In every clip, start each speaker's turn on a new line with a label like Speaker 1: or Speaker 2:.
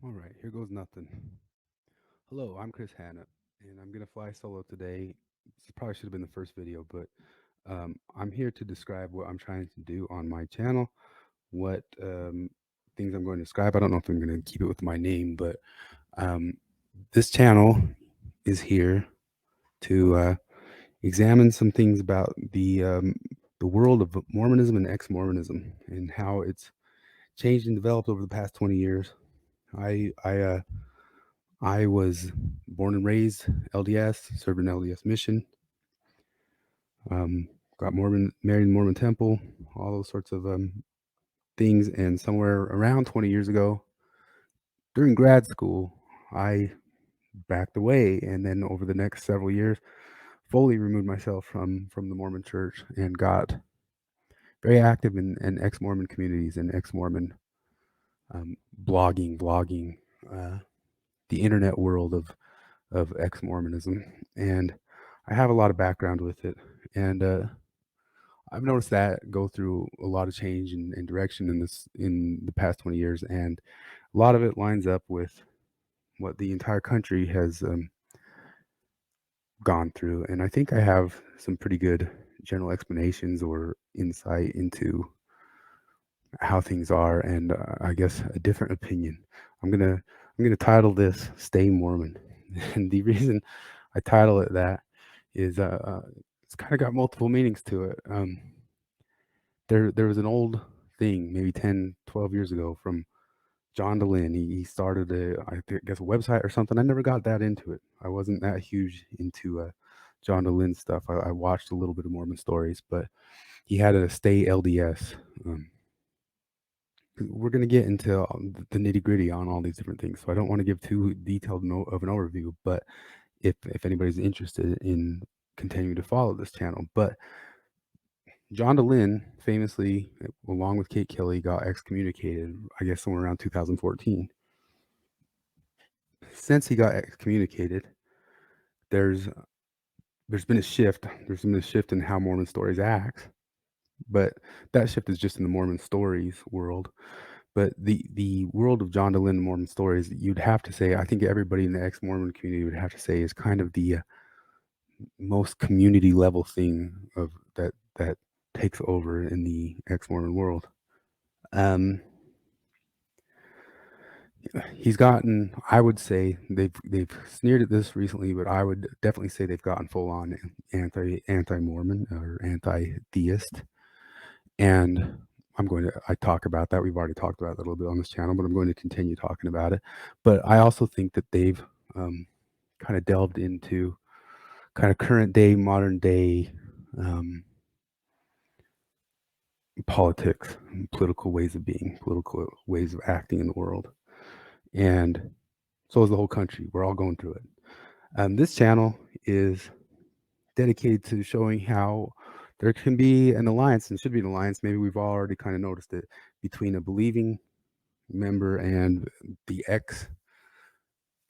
Speaker 1: All right, here goes nothing. Hello, I'm Chris Hanna, and I'm gonna fly solo today. This probably should have been the first video, but I'm here to describe what I'm trying to do on my channel. What things I'm going to describe. I don't know if I'm going to keep it with my name, but um, this channel is here to examine some things about the world of Mormonism and ex-Mormonism and how it's changed and developed over the past 20 years. I was born and raised LDS, served an LDS mission, got married in Mormon temple, all those sorts of things. And somewhere around 20 years ago, during grad school, I backed away, and then over the next several years, fully removed myself from the Mormon Church and got very active in ex-Mormon communities and ex-Mormon blogging, vlogging, the internet world of ex-Mormonism, and I have a lot of background with it, and I've noticed that go through a lot of change and direction in the past 20 years, and a lot of it lines up with what the entire country has gone through, and I think I have some pretty good general explanations or insight into how things are, and I guess a different opinion. I'm gonna title this "Stay Mormon," and the reason I title it that is it's kind of got multiple meanings to it. There was an old thing maybe 10, 12 years ago from John Dehlin. He started guess a website or something. I never got that into it. I wasn't that huge into John Dehlin stuff. I watched a little bit of Mormon Stories, but he had a Stay LDS. We're going to get into the nitty gritty on all these different things, so I don't want to give too detailed of an overview. But if anybody's interested in continuing to follow this channel, but John Dehlin famously, along with Kate Kelly, got excommunicated, I guess somewhere around 2014. Since he got excommunicated, there's been a shift. There's been a shift in how Mormon Stories acts, but that shift is just in the Mormon Stories world. But the world of John Dehlin and Mormon Stories, you'd have to say, I think everybody in the ex-Mormon community would have to say, is kind of the most community level thing of that takes over in the ex-Mormon world. He's gotten, I would say, they've sneered at this recently, but I would definitely say they've gotten full on anti-Mormon or anti-theist. And I talk about that. We've already talked about it a little bit on this channel, but I'm going to continue talking about it. But I also think that they've kind of delved into kind of current day, modern day politics, political ways of being, political ways of acting in the world. And so is the whole country. We're all going through it. This channel is dedicated to showing how there can be an alliance, and should be an alliance, maybe we've already kind of noticed it, between a believing member and the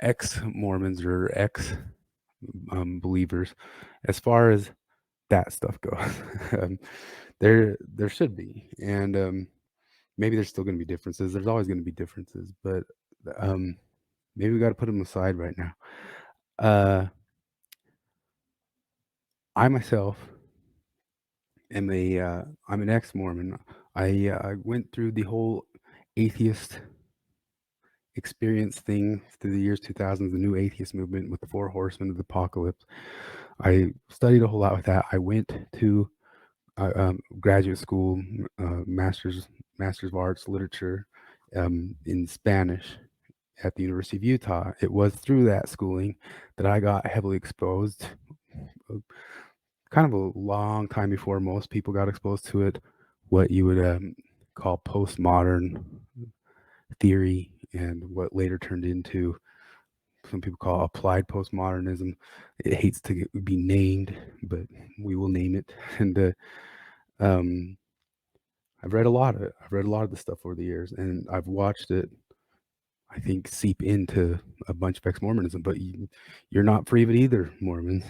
Speaker 1: ex-Mormons or ex-believers, as far as that stuff goes. There should be, and maybe there's still going to be differences. There's always going to be differences, but maybe we got to put them aside right now. I myself am I'm an ex-Mormon. I went through the whole atheist experience thing through the years 2000s, the new atheist movement with the Four Horsemen of the Apocalypse. I studied a whole lot with that. I went to graduate school, master's of arts literature in Spanish at the University of Utah. It was through that schooling that I got heavily exposed, kind of a long time before most people got exposed to it, what you would call postmodern theory, and what later turned into some people call applied postmodernism. It hates to be named, but we will name it. And I've read a lot of it. I've read a lot of the stuff over the years, and I've watched it, I think, seep into a bunch of ex-Mormonism. But you're not free of it either, Mormons.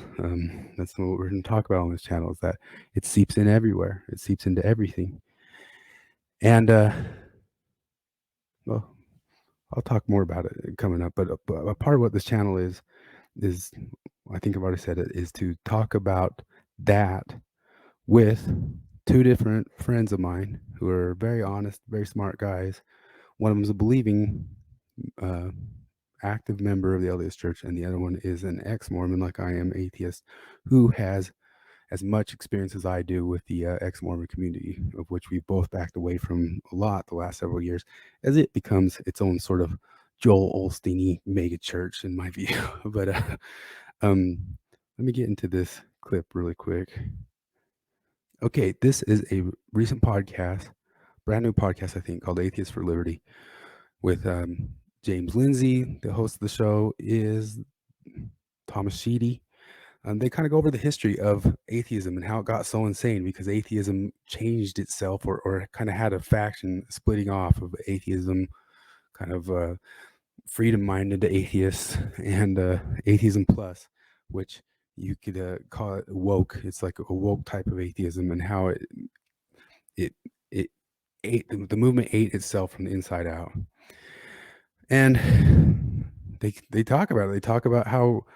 Speaker 1: That's what we're going to talk about on this channel, is that it seeps in everywhere. It seeps into everything. And well, I'll talk more about it coming up. But a part of what this channel is I think I've already said it, is to talk about that with two different friends of mine who are very honest, very smart guys. One of them is a believing active member of the LDS Church, and the other one is an ex-Mormon, like I am, atheist, who has as much experience as I do with the ex-Mormon community, of which we've both backed away from a lot the last several years, as it becomes its own sort of Joel Osteen-y mega church, in my view. But let me get into this clip really quick. Okay, this is a recent podcast, brand new podcast, I think, called Atheists for Liberty, with James Lindsay. The host of the show is Thomas Sheedy. They kind of go over the history of atheism and how it got so insane because atheism changed itself, or kind of had a faction splitting off of atheism, kind of freedom-minded atheists, and atheism plus, which you could call it woke. It's like a woke type of atheism, and how it ate, the movement ate itself from the inside out. And they talk about it. They talk about how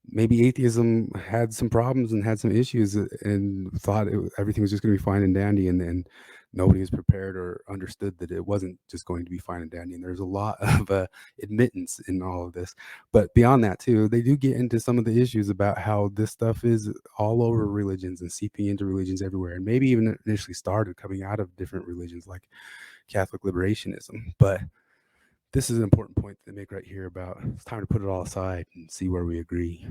Speaker 1: maybe atheism had some problems and had some issues, and thought everything was just going to be fine and dandy, and then nobody was prepared or understood that it wasn't just going to be fine and dandy. And there's a lot of admittance in all of this. But beyond that too, they do get into some of the issues about how this stuff is all over religions and seeping into religions everywhere, and maybe even initially started coming out of different religions like Catholic liberationism. But this is an important point to make right here about it's time to put it all aside and see where we agree.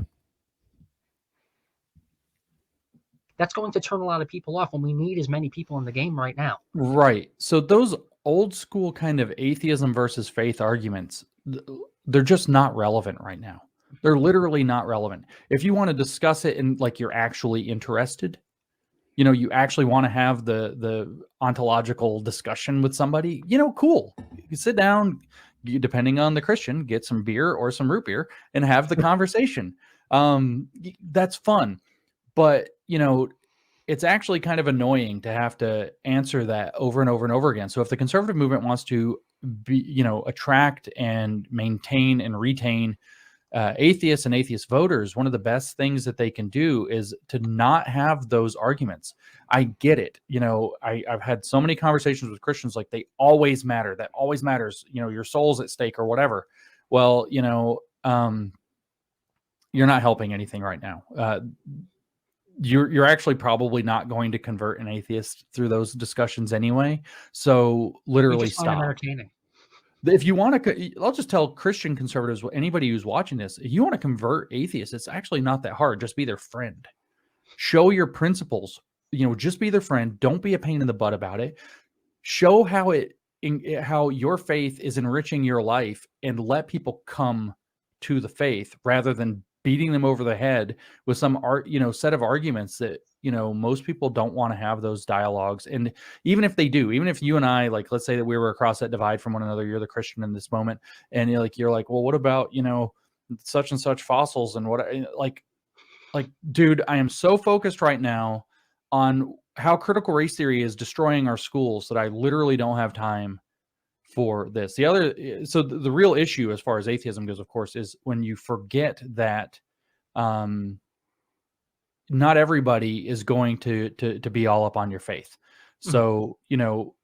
Speaker 2: That's going to turn a lot of people off when we need as many people in the game right now.
Speaker 3: Right. So those old school kind of atheism versus faith arguments, they're just not relevant right now. They're literally not relevant. If you want to discuss it and like you're actually interested, you know, you actually want to have the ontological discussion with somebody, you know, cool. You sit down, depending on the Christian, get some beer or some root beer and have the conversation. That's fun. But, you know, it's actually kind of annoying to have to answer that over and over and over again. So if the conservative movement wants to be, you know, attract and maintain and retain atheists and atheist voters, one of the best things that they can do is to not have those arguments. I get it. You know, I've had so many conversations with Christians, like they always matter. That always matters. You know, your soul's at stake or whatever. Well, you know, you're not helping anything right now. You're actually probably not going to convert an atheist through those discussions anyway. So literally stop.
Speaker 2: Entertaining.
Speaker 3: If you want to, I'll just tell Christian conservatives, anybody who's watching this, if you want to convert atheists, it's actually not that hard. Just be their friend. Show your principles. You know, just be their friend. Don't be a pain in the butt about it. Show how your faith is enriching your life, and let people come to the faith rather than beating them over the head with some set of arguments that, you know, most people don't want to have those dialogues. And even if they do, even if you and I, like, let's say that we were across that divide from one another, you're the Christian in this moment, and you're like, well, what about, you know, such and such fossils and what, like, dude, I am so focused right now on how critical race theory is destroying our schools that I literally don't have time for this. So the real issue as far as atheism goes, of course, is when you forget that not everybody is going to be all up on your faith. So, you know,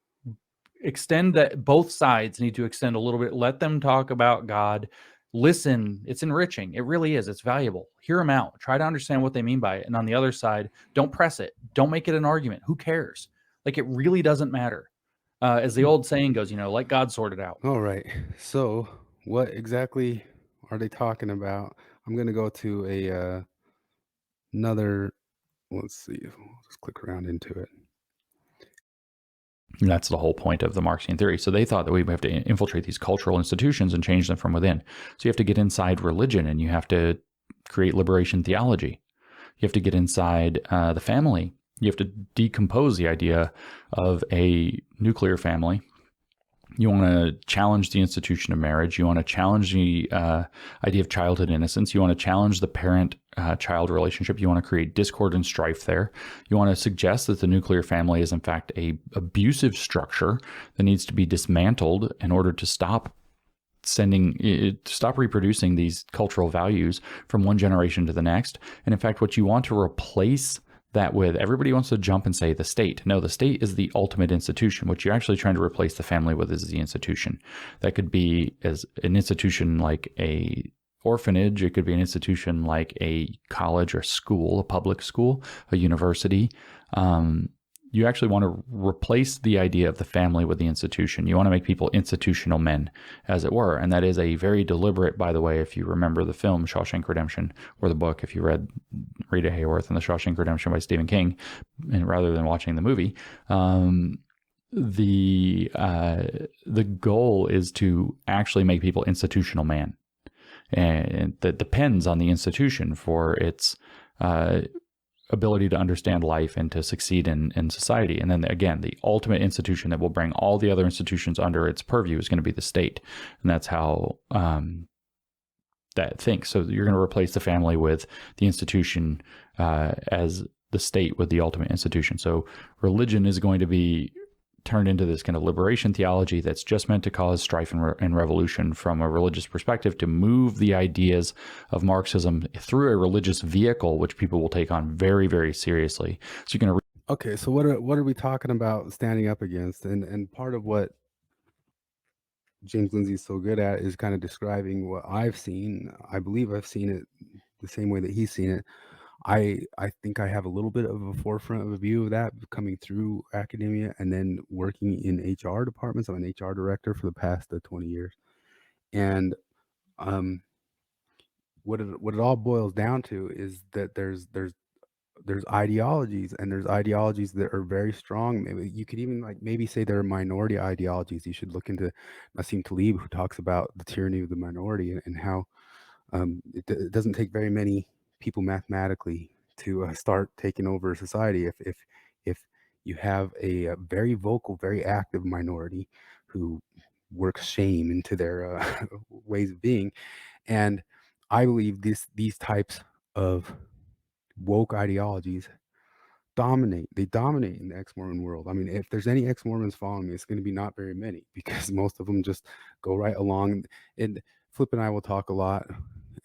Speaker 3: extend that. Both sides need to extend a little bit. Let them talk about God. Listen, it's enriching. It really is. It's valuable. Hear them out. Try to understand what they mean by it. And on the other side, don't press it. Don't make it an argument. Who cares? Like, it really doesn't matter. As the old saying goes, you know, let God sort it out.
Speaker 1: All right. So what exactly are they talking about? I'm going to go to another, let's see, I'll just click around into it.
Speaker 3: And that's the whole point of the Marxian theory. So they thought that we have to infiltrate these cultural institutions and change them from within. So you have to get inside religion, and you have to create liberation theology. You have to get inside the family. You have to decompose the idea of a nuclear family. You want to challenge the institution of marriage. You want to challenge the idea of childhood innocence. You want to challenge the parent-child relationship. You want to create discord and strife there. You want to suggest that the nuclear family is, in fact, a abusive structure that needs to be dismantled in order to stop stop reproducing these cultural values from one generation to the next. And in fact, what you want to replace that with, everybody wants to jump and say the state. No, the state is the ultimate institution. What you're actually trying to replace the family with is the institution. That could be as an institution like a orphanage. It could be an institution like a college or school, a public school, a university. You actually want to replace the idea of the family with the institution. You want to make people institutional men, as it were. And that is a very deliberate, by the way, if you remember the film Shawshank Redemption, or the book, if you read Rita Hayworth and the Shawshank Redemption by Stephen King, and rather than watching the movie, the goal is to actually make people institutional man. And that depends on the institution for its ability to understand life and to succeed in society. And then again, the ultimate institution that will bring all the other institutions under its purview is going to be the state. And that's how that thinks. So you're going to replace the family with the institution as the state with the ultimate institution. So religion is going to be turned into this kind of liberation theology that's just meant to cause strife and revolution from a religious perspective, to move the ideas of Marxism through a religious vehicle, which people will take on very, very seriously. So you're going to
Speaker 1: Okay, so what are we talking about standing up against? And part of what James Lindsay is so good at is kind of describing what I've seen. I believe I've seen it the same way that he's seen it. I think I have a little bit of a forefront of a view of that coming through academia and then working in HR departments. I'm an HR director for the past 20 years. And what it all boils down to is that there's ideologies, and there's ideologies that are very strong. Maybe you could even maybe say they're minority ideologies. You should look into Nassim Taleb, who talks about the tyranny of the minority and how it doesn't take very many people mathematically to start taking over society. If you have a very vocal, very active minority who works shame into their ways of being. And I believe these types of woke ideologies dominate. They dominate in the ex-Mormon world. I mean, if there's any ex-Mormons following me, it's going to be not very many, because most of them just go right along. And Flip and I will talk a lot,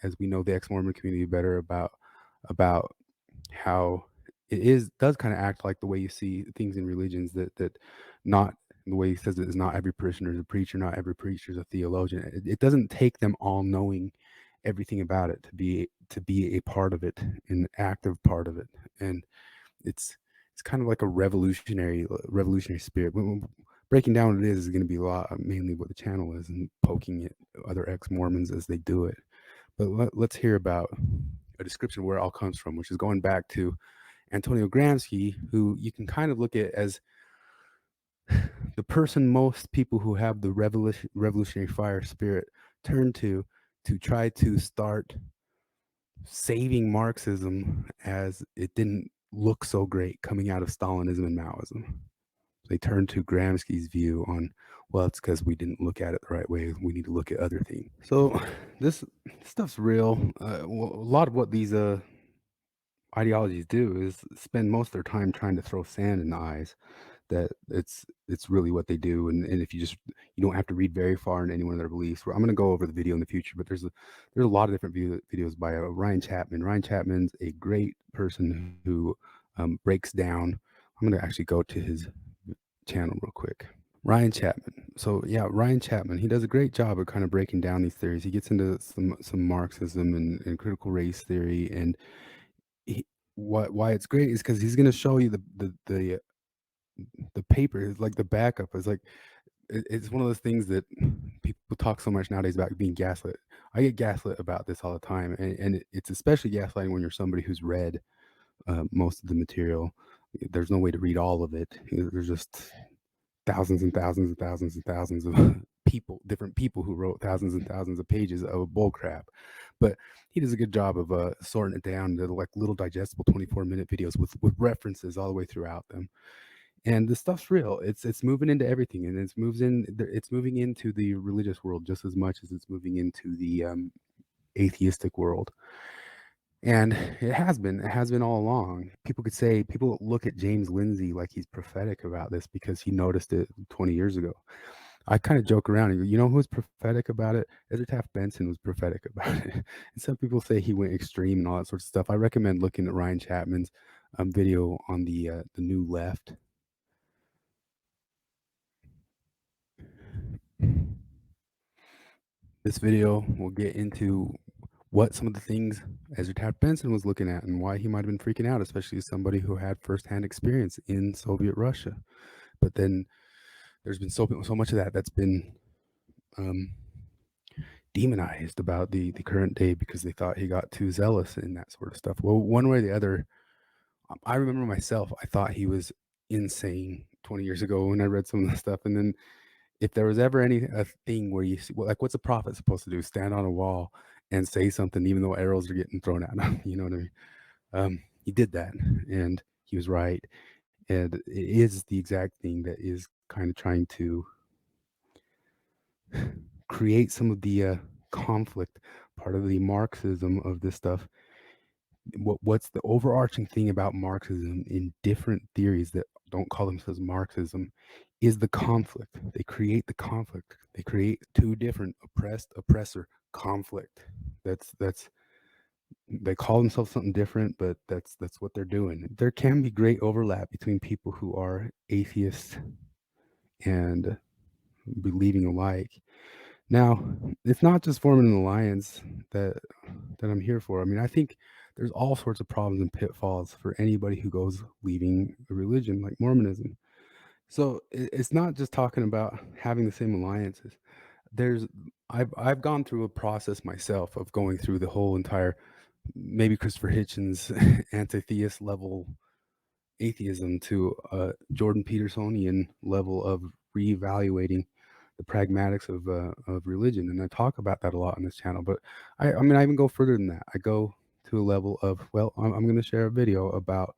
Speaker 1: as we know the ex-Mormon community better, about how it does kind of act like the way you see things in religions, that not the way he says it is, not every parishioner is a preacher, not every preacher is a theologian. It doesn't take them all knowing everything about it to be a part of it, an active part of it. And it's kind of like a revolutionary spirit. Breaking down what it is going to be a lot, mainly what the channel is, and poking at other ex-Mormons as they do it. But let's hear about a description of where it all comes from, which is going back to Antonio Gramsci, who you can kind of look at as the person most people who have the revolutionary fire spirit turn to try to start saving Marxism, as it didn't look so great coming out of Stalinism and Maoism. They turned to Gramsci's view on, well, it's because we didn't look at it the right way. We need to look at other things. So this stuff's real. A lot of what these ideologies do is spend most of their time trying to throw sand in the eyes that it's really what they do. And if you don't have to read very far in any one of their beliefs. I'm going to go over the video in the future, but there's a lot of different videos by Ryan Chapman. Ryan Chapman's a great person who breaks down. I'm going to actually go to his channel real quick. Ryan Chapman. So yeah, Ryan Chapman, he does a great job of kind of breaking down these theories. He gets into some Marxism and critical race theory, and why it's great is because he's going to show you the paper is like the backup is like it's one of those things that people talk so much nowadays about being gaslit. I get gaslit about this all the time, and it's especially gaslighting when you're somebody who's read most of the material. There's no way to read all of it. There's just thousands and thousands and thousands and thousands of different people who wrote thousands and thousands of pages of bull crap. But he does a good job of sorting it down to like little digestible 24-minute videos with references all the way throughout them. And the stuff's real. It's moving into everything, and it's moving into the religious world just as much as it's moving into the atheistic world. And it has been all along. People look at James Lindsay like he's prophetic about this because he noticed it 20 years ago. I kind of joke around. You know who was prophetic about it? Ezra Taft Benson was prophetic about it. And some people say he went extreme and all that sort of stuff. I recommend looking at Ryan Chapman's video on the New Left. This video will get into what some of the things Ezra Taft Benson was looking at and why he might have been freaking out, especially as somebody who had firsthand experience in Soviet Russia. But then there's been so much of that that's been demonized about the current day because they thought he got too zealous and that sort of stuff. Well, one way or the other, I remember myself, I thought he was insane 20 years ago when I read some of the stuff. And then if there was ever a thing where you see, well, like, what's a prophet supposed to do? Stand on a wall and say something, even though arrows are getting thrown at him. You know what I mean? He did that, and he was right. And it is the exact thing that is kind of trying to create some of the conflict, part of the Marxism of this stuff. What's the overarching thing about Marxism in different theories that don't call themselves Marxism is the conflict. They create the conflict. They create two different oppressed, oppressor conflict. That's they call themselves something different, but that's what they're doing. There can be great overlap between people who are atheists and believing alike. Now, it's not just forming an alliance that I'm here for. I mean, I think there's all sorts of problems and pitfalls for anybody who goes leaving a religion like Mormonism. So it's not just talking about having the same alliances. I've gone through a process myself of going through the whole entire, maybe Christopher Hitchens anti-theist level atheism to Jordan Petersonian level of reevaluating the pragmatics of religion, and I talk about that a lot on this channel. But I mean, I even go further than that. I go to a level of, well, I'm going to share a video about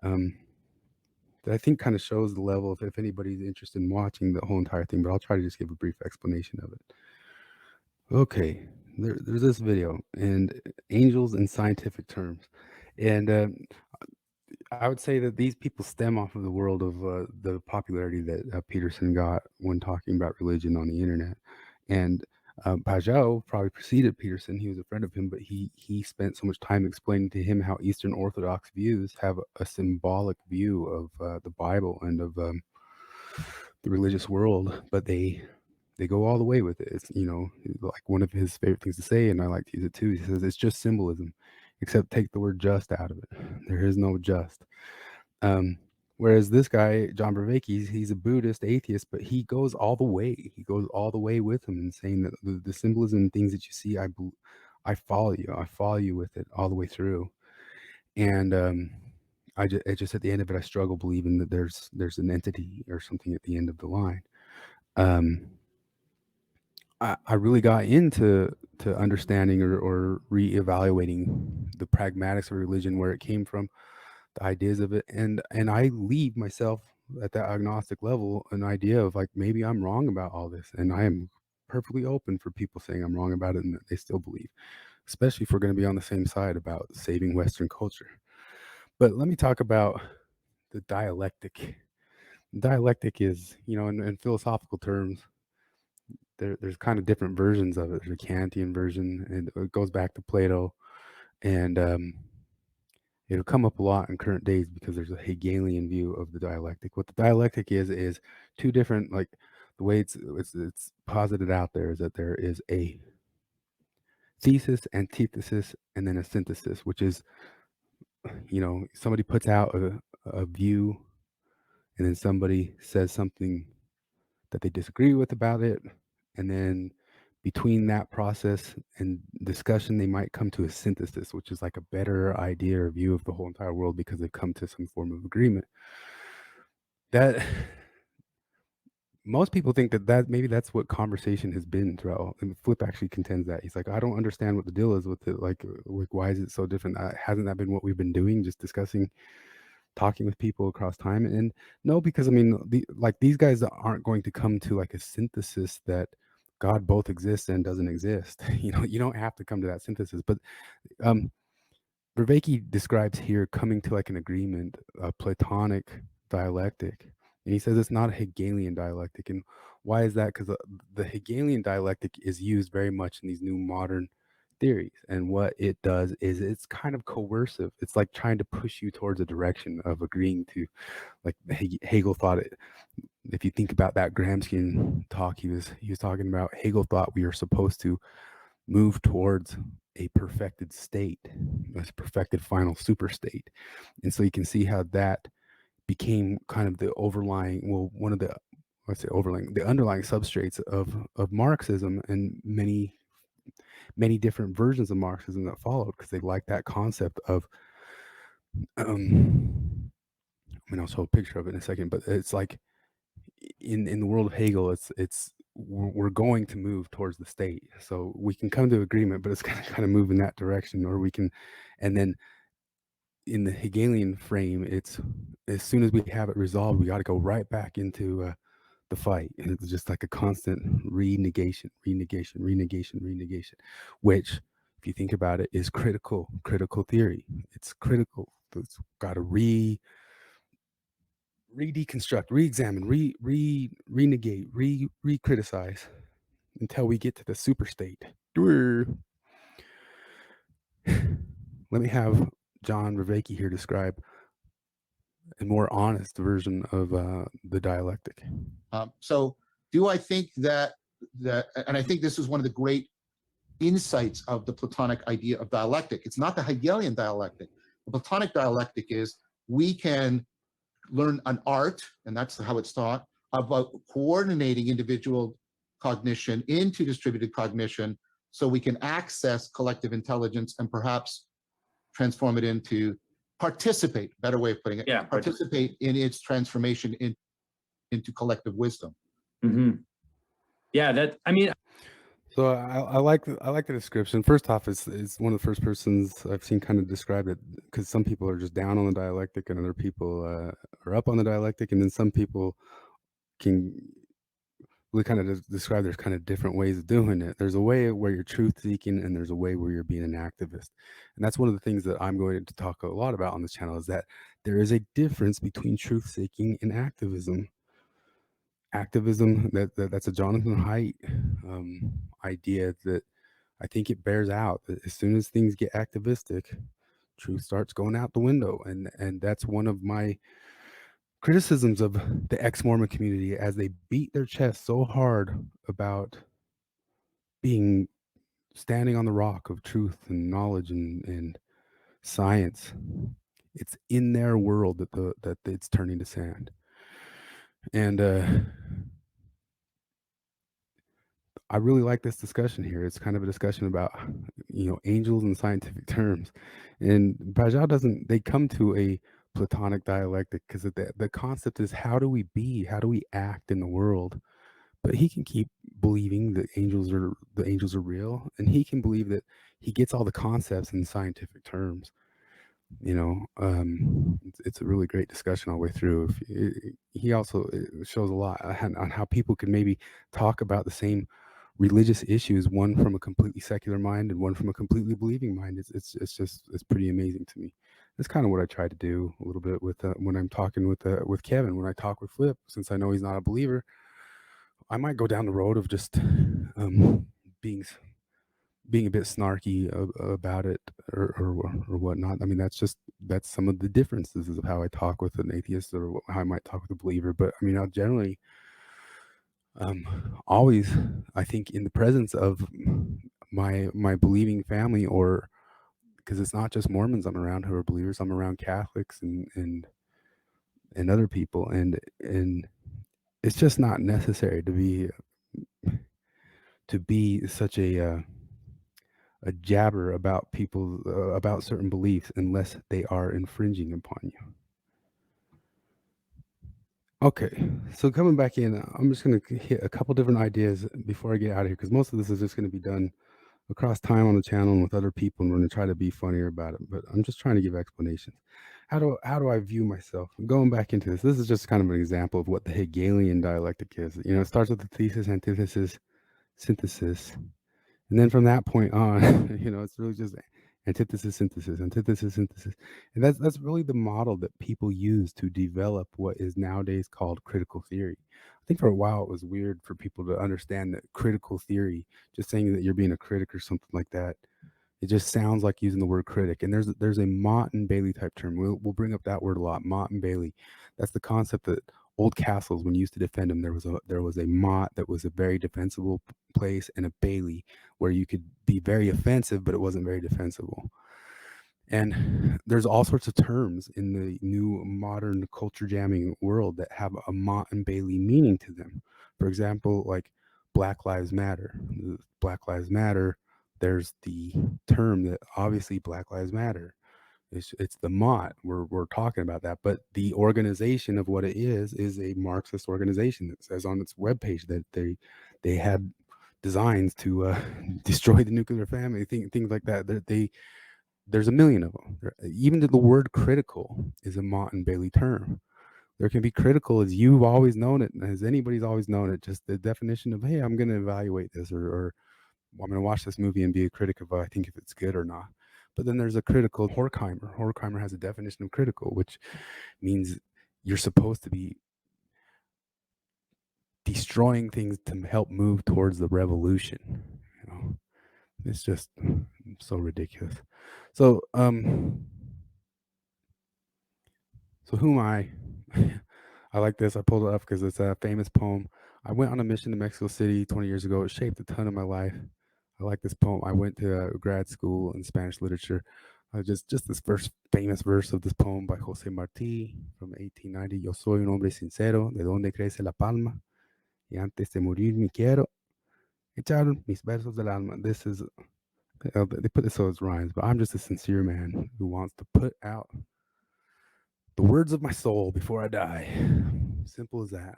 Speaker 1: that I think kind of shows the level of, if anybody's interested in watching the whole entire thing. But I'll try to just give a brief explanation of it. Okay, there's this video, and angels in scientific terms, and I would say that these people stem off of the world of the popularity that Peterson got when talking about religion on the internet. And Pajot probably preceded Peterson. He was a friend of him, but he spent so much time explaining to him how Eastern Orthodox views have a symbolic view of the Bible and of the religious world, but they go all the way with it. It's, you know, like one of his favorite things to say, and I like to use it too. He says it's just symbolism, except take the word just out of it. There is no just. Whereas this guy, John Vervaeke, he's a Buddhist atheist, but he goes all the way. He goes all the way with him and saying that the symbolism and things that you see, I follow you. I follow you with it all the way through. And I just at the end of it, I struggle believing that there's an entity or something at the end of the line. I really got into understanding or reevaluating the pragmatics of religion, where it came from, the ideas of it, and I leave myself at that agnostic level an idea of, like, maybe I'm wrong about all this, and I am perfectly open for people saying I'm wrong about it and that they still believe, especially if we're going to be on the same side about saving Western culture. But let me talk about the dialectic. Dialectic is, you know, in philosophical terms, there's kind of different versions of it. There's a Kantian version, and it goes back to Plato, and it'll come up a lot in current days because there's a Hegelian view of the dialectic. What the dialectic is two different, like, the way it's posited out there is that there is a thesis, antithesis, and then a synthesis, which is, you know, somebody puts out a view, and then somebody says something that they disagree with about it, and then between that process and discussion, they might come to a synthesis, which is like a better idea or view of the whole entire world because they've come to some form of agreement. That most people think that maybe that's what conversation has been throughout. And Flip actually contends that. He's like, I don't understand what the deal is with it. Like why is it so different? Hasn't that been what we've been doing, just discussing, talking with people across time? And no, because I mean, these guys aren't going to come to like a synthesis that God both exists and doesn't exist. You know, you don't have to come to that synthesis. But Vervaeke describes here coming to like an agreement, a Platonic dialectic, And he says it's not a Hegelian dialectic. And why is that? Because the Hegelian dialectic is used very much in these new modern theories. And what it does is it's kind of coercive. It's like trying to push you towards a direction of agreeing to, like Hegel thought it. If you think about that Gramscian talk, he was talking about, Hegel thought we are supposed to move towards a perfected state, a perfected final super state. And so you can see how that became kind of the overlying, well, one of the, let's say overlying, the underlying substrates of Marxism, and many different versions of Marxism that followed, because they liked that concept of, I mean, I'll show a picture of it in a second, but it's like in the world of Hegel, it's we're going to move towards the state, so we can come to agreement, but it's going to kind of move in that direction, or we can, and then in the Hegelian frame, it's as soon as we have it resolved, we got to go right back into the fight, and it's just like a constant renegation, which, if you think about it, is critical theory. It's critical. It's got to deconstruct, re-examine, renegate, re-criticize until we get to the super state. Let me have John Vervaeke here describe a more honest version of the dialectic.
Speaker 4: So do I think that, and I think this is one of the great insights of the Platonic idea of dialectic. It's not the Hegelian dialectic. The Platonic dialectic is we can learn an art, and that's how it's taught, about coordinating individual cognition into distributed cognition so we can access collective intelligence and perhaps transform it into participate, better way of putting it,
Speaker 5: Yeah,
Speaker 4: participate in its transformation into collective wisdom.
Speaker 5: Mm-hmm. Yeah, that, I mean,
Speaker 1: so I like the description. First off, it's one of the first persons I've seen kind of describe it, because some people are just down on the dialectic and other people are up on the dialectic, and then some people can really kind of describe there's kind of different ways of doing it. There's a way where you're truth seeking, and there's a way where you're being an activist. And that's one of the things that I'm going to talk a lot about on this channel, is that there is a difference between truth seeking and activism. Activism, that's a Jonathan Haidt idea that I think it bears out, that as soon as things get activistic, truth starts going out the window. And that's one of my criticisms of the ex-Mormon community, as they beat their chest so hard about standing on the rock of truth and knowledge and science. It's in their world that it's turning to sand. And I really like this discussion here. It's kind of a discussion about, angels in scientific terms. And Prajal they come to a Platonic dialectic, because the concept is, how do we act in the world? But he can keep believing that angels are real, and he can believe that he gets all the concepts in scientific terms. It's a really great discussion all the way through. He also shows a lot on how people can maybe talk about the same religious issues, one from a completely secular mind and one from a completely believing mind. It's pretty amazing to me. That's kind of what I try to do a little bit with when I'm talking with Kevan. When I talk with Flip, since I know he's not a believer, I might go down the road of just being a bit snarky about it or whatnot. I mean, that's some of the differences of how I talk with an atheist or how I might talk with a believer. But I mean, I'll generally always, I think, in the presence of my believing family, or because it's not just Mormons I'm around who are believers, I'm around Catholics and other people, and it's just not necessary to be such a jabber about people about certain beliefs unless they are infringing upon you. Okay, so coming back in, I'm just going to hit a couple different ideas before I get out of here, because most of this is just going to be done across time on the channel and with other people, and we're going to try to be funnier about it, but I'm just trying to give explanations. How do I view myself? Going back into this is just kind of an example of what the Hegelian dialectic is. It starts with the thesis, antithesis, synthesis, and then from that point on, it's really just antithesis, synthesis, antithesis, synthesis. And that's really the model that people use to develop what is nowadays called critical theory. I think for a while it was weird for people to understand that critical theory, just saying that you're being a critic or something like that, it just sounds like using the word critic. And there's a Mott and Bailey type term. We'll bring up that word a lot, Mott and Bailey. That's the concept that old castles, when you used to defend them, there was a Mott that was a very defensible place, and a Bailey where you could be very offensive, but it wasn't very defensible. And there's all sorts of terms in the new modern culture jamming world that have a Mott and Bailey meaning to them. For example, like Black Lives Matter. Black Lives Matter, there's the term that obviously Black Lives Matter. It's the Mott. We're talking about that. But the organization of what it is a Marxist organization that says on its webpage that they had designs to destroy the nuclear family, things like that. There's a million of them. Even the word critical is a Mott and Bailey term. There can be critical as you've always known it, as anybody's always known it, just the definition of, hey, I'm going to evaluate this, or I'm going to watch this movie and be a critic of I think if it's good or not. But then there's a critical Horkheimer. Horkheimer has a definition of critical, which means you're supposed to be destroying things to help move towards the revolution. You know, it's just so ridiculous. So who am I? I like this. I pulled it up because it's a famous poem. I went on a mission to Mexico City 20 years ago. It shaped a ton of my life. I like this poem. I went to grad school in Spanish literature. Just this first famous verse of this poem by José Martí from 1890. Yo soy un hombre sincero, de donde crece la palma, y antes de morir me quiero echar mis versos del alma. This is, they put this so it rhymes, but I'm just a sincere man who wants to put out the words of my soul before I die. Simple as that.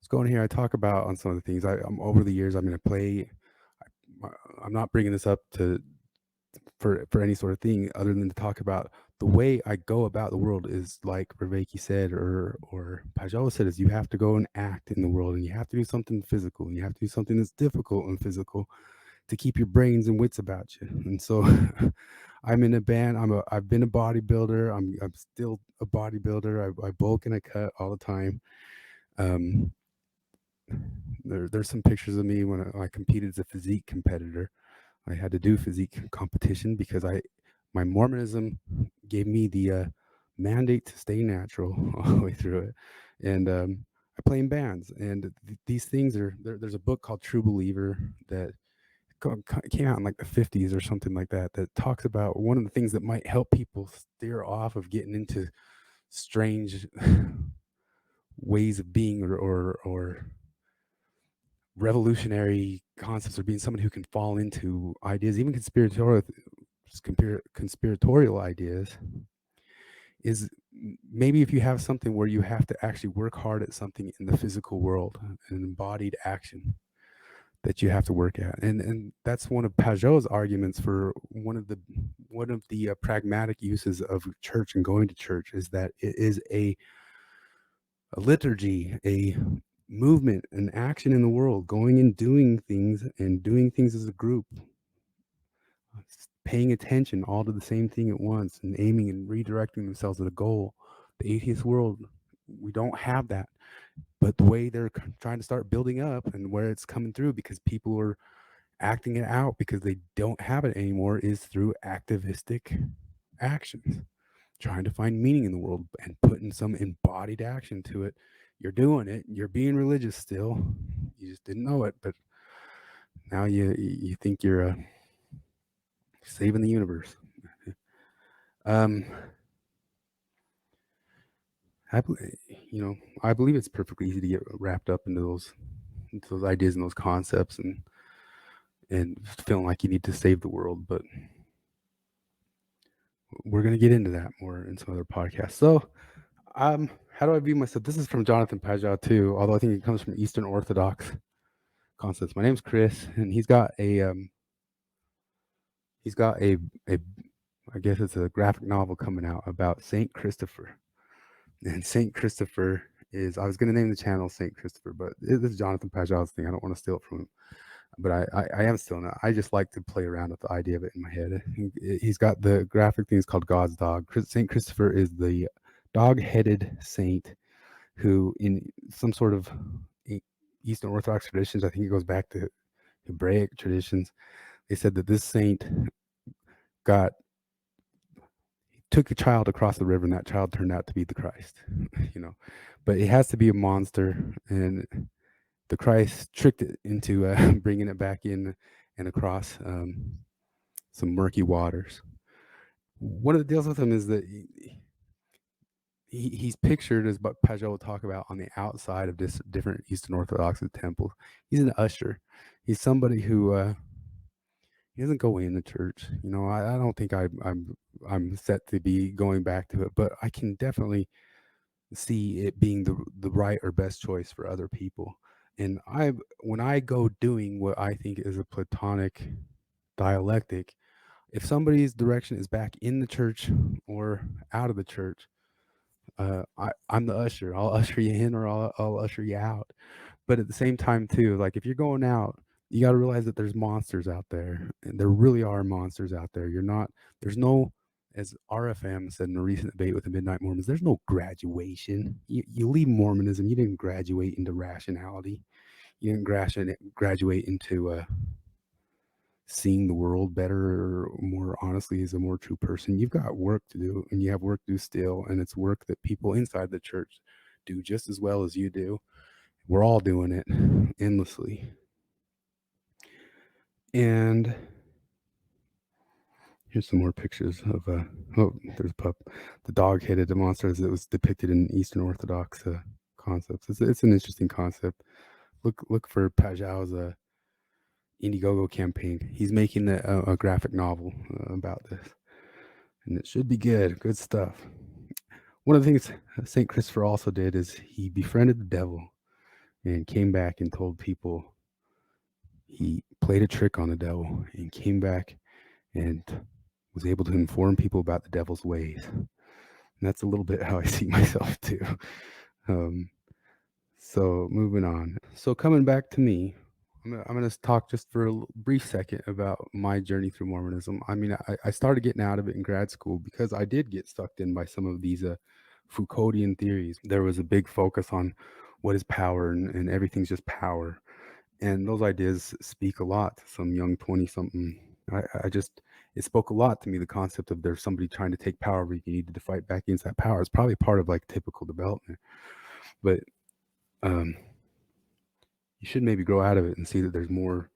Speaker 1: Let's go in here. I talk about on some of the things I'm over the years. I'm going to play. I'm not bringing this up for any sort of thing other than to talk about the way I go about the world is like Raveki said, or Pajot said, is you have to go and act in the world, and you have to do something physical, and you have to do something that's difficult and physical to keep your brains and wits about you. And so I'm in a band. I've been a bodybuilder. I'm still a bodybuilder. I bulk and I cut all the time. There's some pictures of me when I competed as a physique competitor. I had to do physique competition because my Mormonism gave me the mandate to stay natural all the way through it. And I play in bands, and these things there's a book called True Believer that came out in like the 50s or something like that talks about one of the things that might help people steer off of getting into strange ways of being or revolutionary concepts, or being someone who can fall into ideas, even conspiratorial ideas, is maybe if you have something where you have to actually work hard at something in the physical world, an embodied action that you have to work at. And that's one of Pajot's arguments for one of the pragmatic uses of church and going to church, is that it is a liturgy, a movement, an action in the world, going and doing things as a group, paying attention all to the same thing at once and aiming and redirecting themselves at a goal. The atheist world, we don't have that. But the way they're trying to start building up and where it's coming through, because people are acting it out because they don't have it anymore, is through activistic actions, trying to find meaning in the world and putting some embodied action to it. You're doing it. You're being religious still. You just didn't know it, but now you think you're saving the universe. I believe it's perfectly easy to get wrapped up into those ideas and those concepts and feeling like you need to save the world, but we're going to get into that more in some other podcasts. So, how do I view myself? This is from Jonathan Pajot too, although I think it comes from Eastern Orthodox concepts. My name's Chris, and he's got a I guess it's a graphic novel coming out about Saint Christopher. And Saint Christopher I was going to name the channel Saint Christopher, but this is Jonathan Pajot's thing. I don't want to steal it from him. but I am still not. I just like to play around with the idea of it in my head. He's got the graphic things called God's dog. Saint Christopher is the dog-headed saint who, in some sort of Eastern Orthodox traditions, I think it goes back to Hebraic traditions, they said that this saint took a child across the river, and that child turned out to be the Christ. But it has to be a monster, and the Christ tricked it into bringing it back in and across some murky waters. One of the deals with him is that he's pictured, as Pajot will talk about, on the outside of this different Eastern Orthodox temples. He's an usher. He's somebody who he doesn't go in the church. I don't think I'm set to be going back to it, but I can definitely see it being the right or best choice for other people. And when I go doing what I think is a Platonic dialectic, if somebody's direction is back in the church or out of the church, I'm the usher. I'll usher you in, or I'll usher you out. But at the same time too, like if you're going out, you got to realize that there's monsters out there, and there really are monsters out there. There's no, as RFM said in a recent debate with the Midnight Mormons, there's no graduation. You leave Mormonism, you didn't graduate into rationality. You didn't graduate into seeing the world better or more honestly as a more true person. You've got work to do, and you have work to do still, and it's work that people inside the church do just as well as you do. We're all doing it endlessly. And here's some more pictures of there's a pup. The dog-headed monster that was depicted in Eastern Orthodox concepts. It's an interesting concept. Look for Pajau's Indiegogo campaign. He's making a graphic novel about this, and it should be good stuff. One of the things St. Christopher also did is he befriended the devil and came back and told people. He played a trick on the devil and came back and was able to inform people about the devil's ways. And that's a little bit how I see myself too. So moving on. So coming back to me, I'm going to talk just for a brief second about my journey through Mormonism. I mean, I started getting out of it in grad school because I did get sucked in by some of these Foucauldian theories. There was a big focus on what is power, and everything's just power. And those ideas speak a lot to some young 20-something. It spoke a lot to me, the concept of there's somebody trying to take power, but you need to fight back against that power. It's probably part of like typical development. But you should maybe grow out of it and see that there's more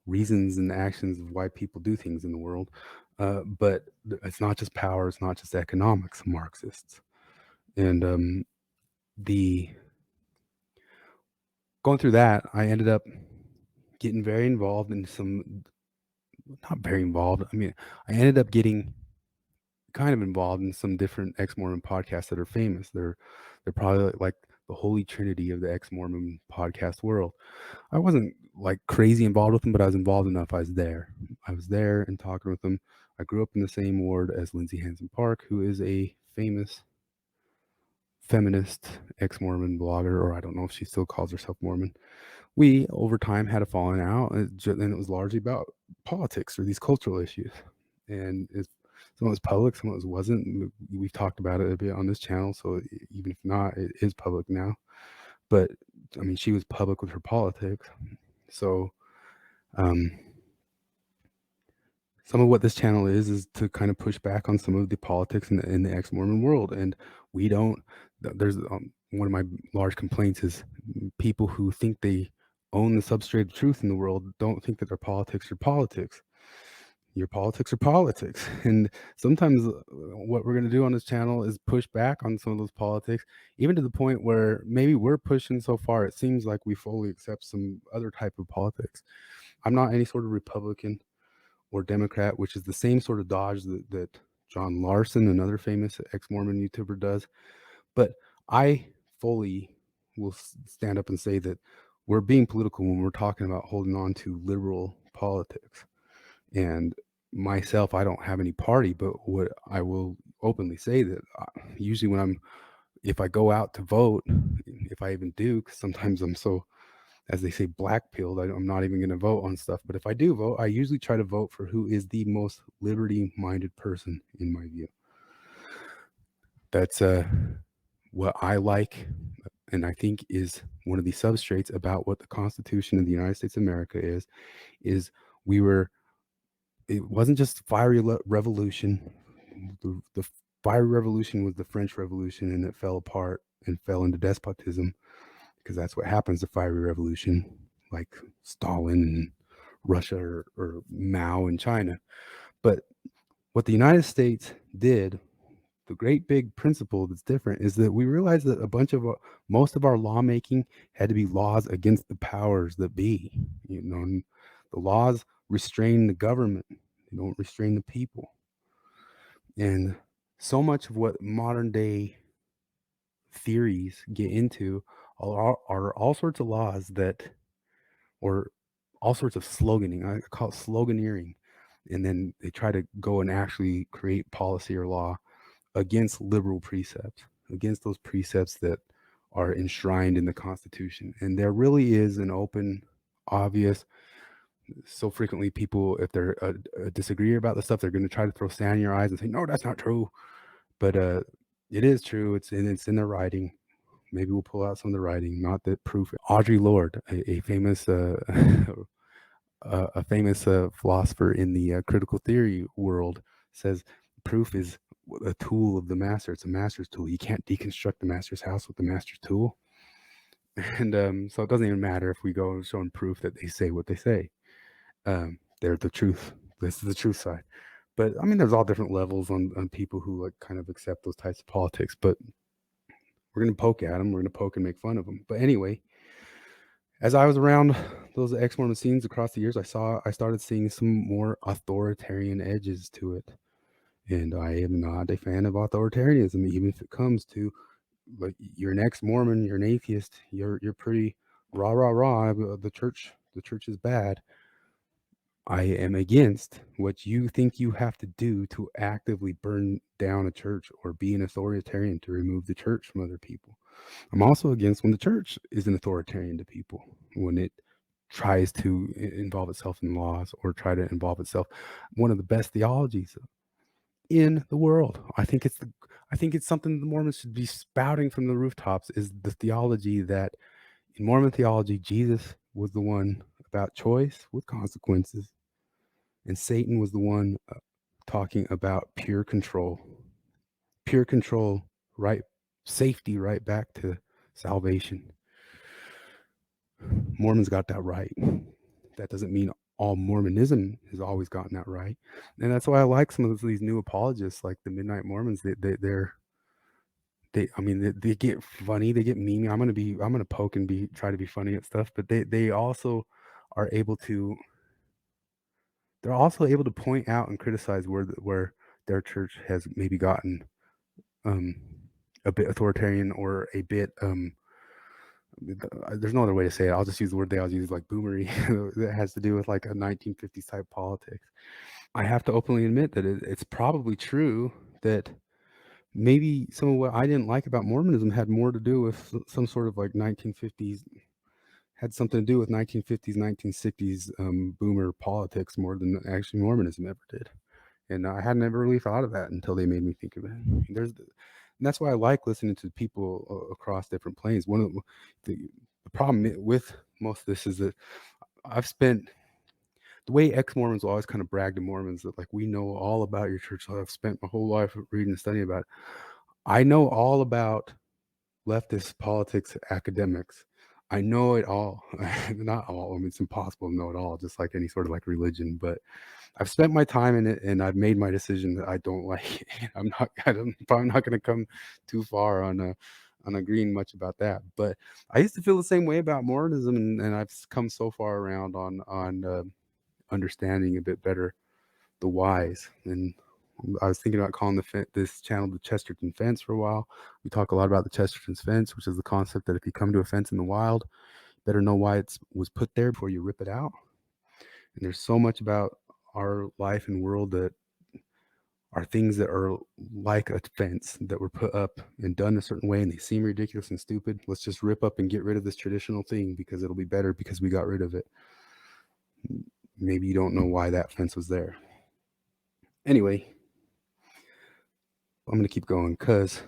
Speaker 1: reasons and actions of why people do things in the world. But it's not just power, it's not just economics, Marxists. And going through that, I ended up getting very involved in not very involved. I mean, I ended up getting kind of involved in some different ex-Mormon podcasts that are famous. They're probably like the holy trinity of the ex-Mormon podcast world. I wasn't like crazy involved with them, but I was involved enough. I was there and talking with them. I grew up in the same ward as Lindsay Hansen Park, who is a famous feminist ex-Mormon blogger, or I don't know if she still calls herself Mormon. We, over time, had a falling out, and it was largely about politics or these cultural issues. And some of it was public, some of it wasn't. We've talked about it a bit on this channel, so even if not, it is public now. But, I mean, she was public with her politics. So, some of what this channel is to kind of push back on some of the politics in the ex-Mormon world. And we don't, there's one of my large complaints is people who think they own the substrate of truth in the world don't think that their politics are politics. Your politics are politics. And sometimes what we're going to do on this channel is push back on some of those politics, even to the point where maybe we're pushing so far it seems like we fully accept some other type of politics. I'm not any sort of Republican or Democrat, which is the same sort of dodge that John Larson, another famous ex-Mormon YouTuber, does. But I fully will stand up and say that we're being political when we're talking about holding on to liberal politics. And myself, I don't have any party, but what I will openly say that usually if I go out to vote, if I even do, because sometimes I'm so as they say, black pilled. I'm not even going to vote on stuff. But if I do vote, I usually try to vote for who is the most liberty minded person in my view. That's what I like, and I think is one of the substrates about what the Constitution of the United States of America is it wasn't just fiery revolution. The fiery revolution was the French Revolution, and it fell apart and fell into despotism, because that's what happens to fiery revolution, like Stalin and Russia or Mao in China. But what the United States did, the great big principle that's different, is that we realized that most of our lawmaking had to be laws against the powers that be. And the laws restrain the government, they don't restrain the people. And so much of what modern day theories get into are all sorts of laws or all sorts of sloganing. I call it sloganeering. And then they try to go and actually create policy or law against liberal precepts, against those precepts that are enshrined in the Constitution. And there really is an open, obvious, so frequently people, if they're disagree about the stuff, they're going to try to throw sand in your eyes and say, no, that's not true. But it is true. It's in the writing. Maybe we'll pull out some of the writing, not the proof. Audre Lorde, a famous philosopher in the critical theory world, says proof is a tool of the master. It's a master's tool. You can't deconstruct the master's house with the master's tool. And so it doesn't even matter if we go showing proof that they say what they say. They're the truth. This is the truth side. But I mean, there's all different levels on people who like kind of accept those types of politics. But we're going to poke at them. We're going to poke and make fun of them. But anyway, as I was around those ex-Mormon scenes across the years, I started seeing some more authoritarian edges to it. And I am not a fan of authoritarianism, even if it comes to, like, you're an ex-Mormon, you're an atheist, you're pretty rah rah rah. The church is bad. I am against what you think you have to do to actively burn down a church or be an authoritarian to remove the church from other people. I'm also against when the church is an authoritarian to people, when it tries to involve itself in laws or try to involve itself. One of the best theologies in the world, I think it's something the Mormons should be spouting from the rooftops, is the theology that in Mormon theology, Jesus was the one about choice with consequences, and Satan was the one talking about pure control, right? Safety, right back to salvation. Mormons got that right. That doesn't mean all Mormonism has always gotten that right, and that's why I like some of these new apologists, like the Midnight Mormons. They get funny, they get mean. I'm gonna poke and try to be funny at stuff, but they also are able to. They're also able to point out and criticize where their church has maybe gotten a bit authoritarian or a bit there's no other way to say it. I'll just use the word they always use, like boomery, that has to do with like a 1950s type politics. I have to openly admit that it's probably true that maybe some of what I didn't like about Mormonism had more to do with some sort of like 1950s, had something to do with 1950s, 1960s boomer politics more than actually Mormonism ever did. And I had never really thought of that until they made me think of it. And that's why I like listening to people across different planes. One of the problem with most of this is that I've spent, the way ex-Mormons will always kind of brag to Mormons that, like, we know all about your church. I've spent my whole life reading and studying about it. I know all about leftist politics, academics. I know it all. Not all. I mean, it's impossible to know it all, just like any sort of like religion. But I've spent my time in it, and I've made my decision that I don't like it. I'm probably not going to come too far on agreeing much about that. But I used to feel the same way about Mormonism, and I've come so far around on understanding a bit better the whys. And I was thinking about calling this channel the Chesterton Fence for a while. We talk a lot about the Chesterton's Fence, which is the concept that if you come to a fence in the wild, better know why it was put there before you rip it out. And there's so much about our life and world that are things that are like a fence that were put up and done a certain way and they seem ridiculous and stupid. Let's just rip up and get rid of this traditional thing because it'll be better because we got rid of it. Maybe you don't know why that fence was there. Anyway, I'm going to keep going because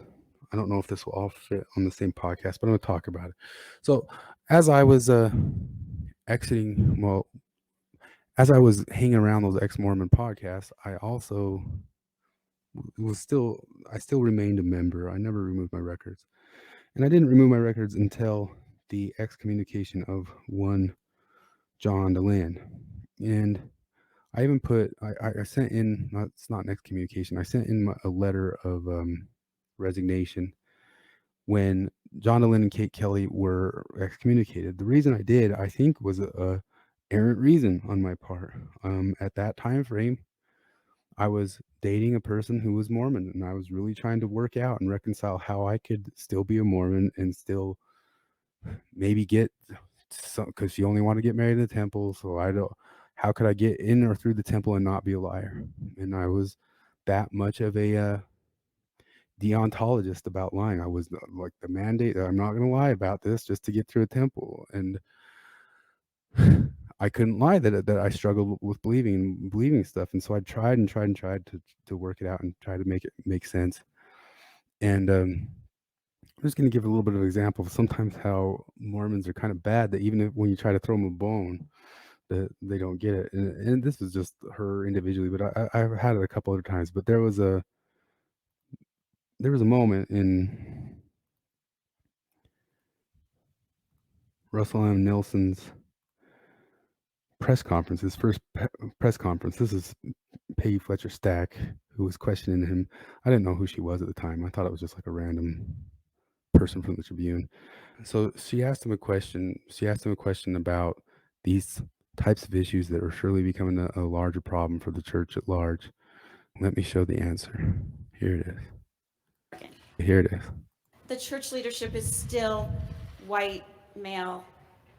Speaker 1: I don't know if this will all fit on the same podcast, but I'm going to talk about it. So as I was exiting, well, as I was hanging around those ex-Mormon podcasts, I also I still remained a member. I never removed my records. And I didn't remove my records until the excommunication of one John Dehlin. And I even put, I sent in, it's not an excommunication, I sent in a letter of resignation when John Dehlin and Kate Kelly were excommunicated. The reason I did, I think, was a errant reason on my part. At that time frame, I was dating a person who was Mormon, and I was really trying to work out and reconcile how I could still be a Mormon and still maybe get some, because she only wanted to get married in the temple. So how could I get in or through the temple and not be a liar? And I was that much of a deontologist about lying. I was like the mandate that I'm not going to lie about this just to get through a temple. And I couldn't lie that I struggled with believing stuff. And so I tried to work it out and try to make it make sense. And I'm just going to give a little bit of an example of sometimes how Mormons are kind of bad, that even when you try to throw them a bone, that they don't get it. And this was just her individually, but I've had it a couple other times. But there was a moment in Russell M. Nelson's press conference, his first press conference. This is Peggy Fletcher Stack, who was questioning him. I didn't know who she was at the time. I thought it was just like a random person from the Tribune. So she asked him a question. She asked him a question about these types of issues that are surely becoming a larger problem for the church at large. Let me show the answer. Here it is. Here it is.
Speaker 6: The church leadership is still white, male,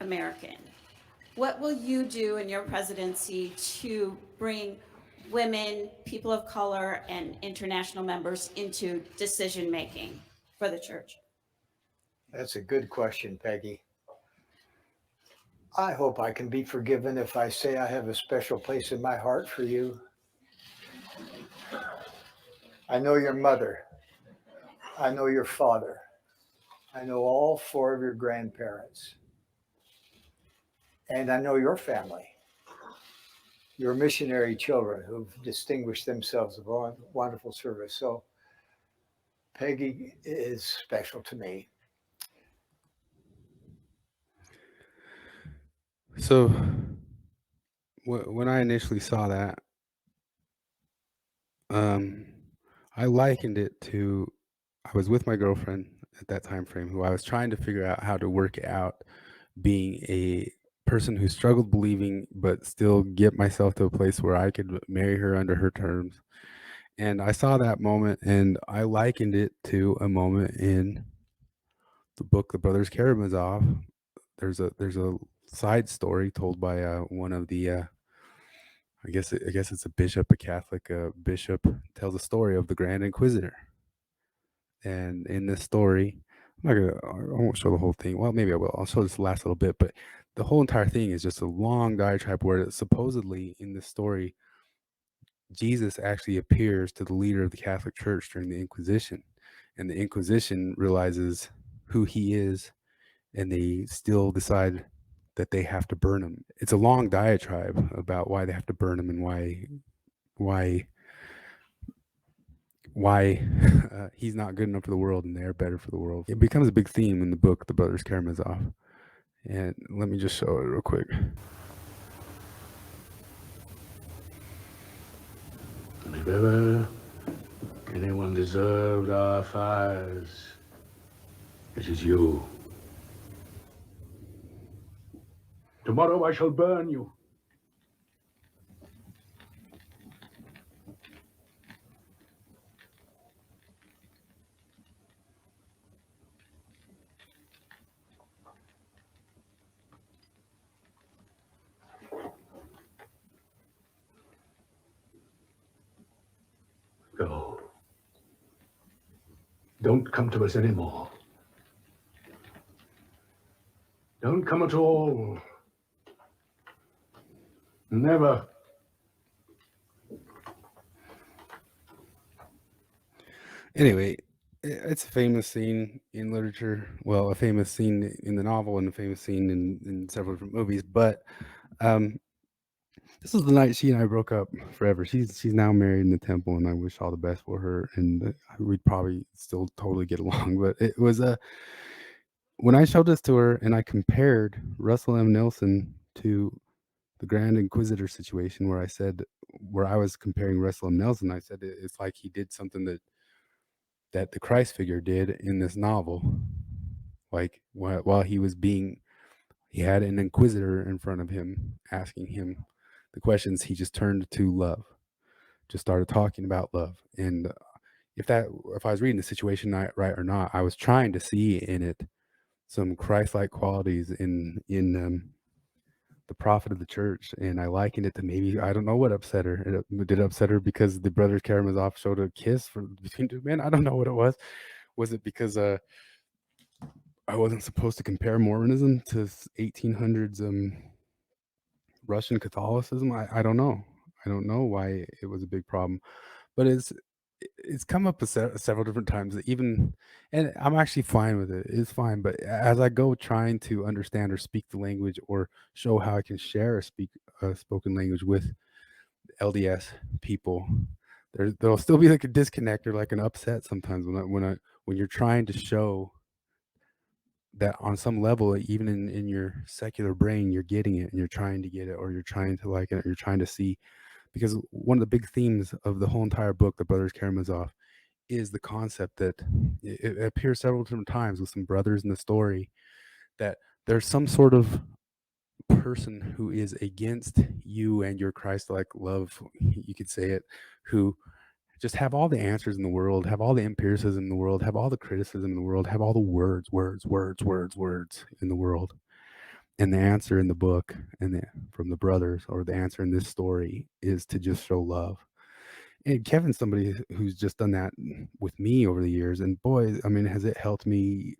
Speaker 6: American. What will you do in your presidency to bring women, people of color, and international members into decision-making for the church?
Speaker 7: That's a good question, Peggy. I hope I can be forgiven if I say I have a special place in my heart for you. I know your mother. I know your father. I know all four of your grandparents. And I know your family, your missionary children who've distinguished themselves with wonderful service. So Peggy is special to me.
Speaker 1: So when I initially saw that, I likened it to, I was with my girlfriend at that time frame who I was trying to figure out how to work out being a person who struggled believing, but still get myself to a place where I could marry her under her terms. And I saw that moment and I likened it to a moment in the book, The Brothers Karamazov. There's a side story told by one of the I guess it's a bishop, a Catholic bishop, tells a story of the Grand Inquisitor. And in this story, I won't show the whole thing. Well, maybe I will. I'll show this last little bit, but the whole entire thing is just a long diatribe where supposedly in this story, Jesus actually appears to the leader of the Catholic Church during the Inquisition, and the Inquisition realizes who he is, and they still decide that they have to burn him. It's a long diatribe about why they have to burn him and why he's not good enough for the world and they're better for the world. It becomes a big theme in the book, The Brothers Karamazov. And let me just show it real quick.
Speaker 8: And if ever anyone deserved our fires, it is you. Tomorrow I shall burn you. Don't come to us anymore. Don't come at all. Never.
Speaker 1: Anyway, it's a famous scene in literature. Well, a famous scene in the novel and a famous scene in several different movies. But this was the night she and I broke up forever. She's now married in the temple, and I wish all the best for her. And we'd probably still totally get along. But it was when I showed this to her, and I compared Russell M. Nelson to the Grand Inquisitor situation, where I was comparing Russell M. Nelson, I said it's like he did something that the Christ figure did in this novel. Like while he had an inquisitor in front of him asking him the questions, he just turned to love, just started talking about love. And if I was reading the situation right or not, I was trying to see in it some Christ-like qualities in the prophet of the church, and I likened it to maybe, I don't know what upset her. Did it upset her because the brothers Karamazov showed a kiss between two men? I don't know what it was. Was it because I wasn't supposed to compare Mormonism to 1800s Russian Catholicism? I don't know. I don't know why it was a big problem, but it's come up several different times. And I'm actually fine with it. It's fine. But as I go trying to understand or speak the language, or show how I can share a spoken language with LDS people, there'll still be like a disconnect or like an upset sometimes when you're trying to show that on some level, even in your secular brain, you're getting it and you're trying to get it, or you're trying to like it, or you're trying to see. Because one of the big themes of the whole entire book, The Brothers Karamazov, is the concept that it appears several different times with some brothers in the story, that there's some sort of person who is against you and your Christ-like love, you could say it, who just have all the answers in the world, have all the empiricism in the world, have all the criticism in the world, have all the words in the world. And the answer in the book from the brothers, or the answer in this story, is to just show love. And Kevin's somebody who's just done that with me over the years. And boy, I mean, has it helped me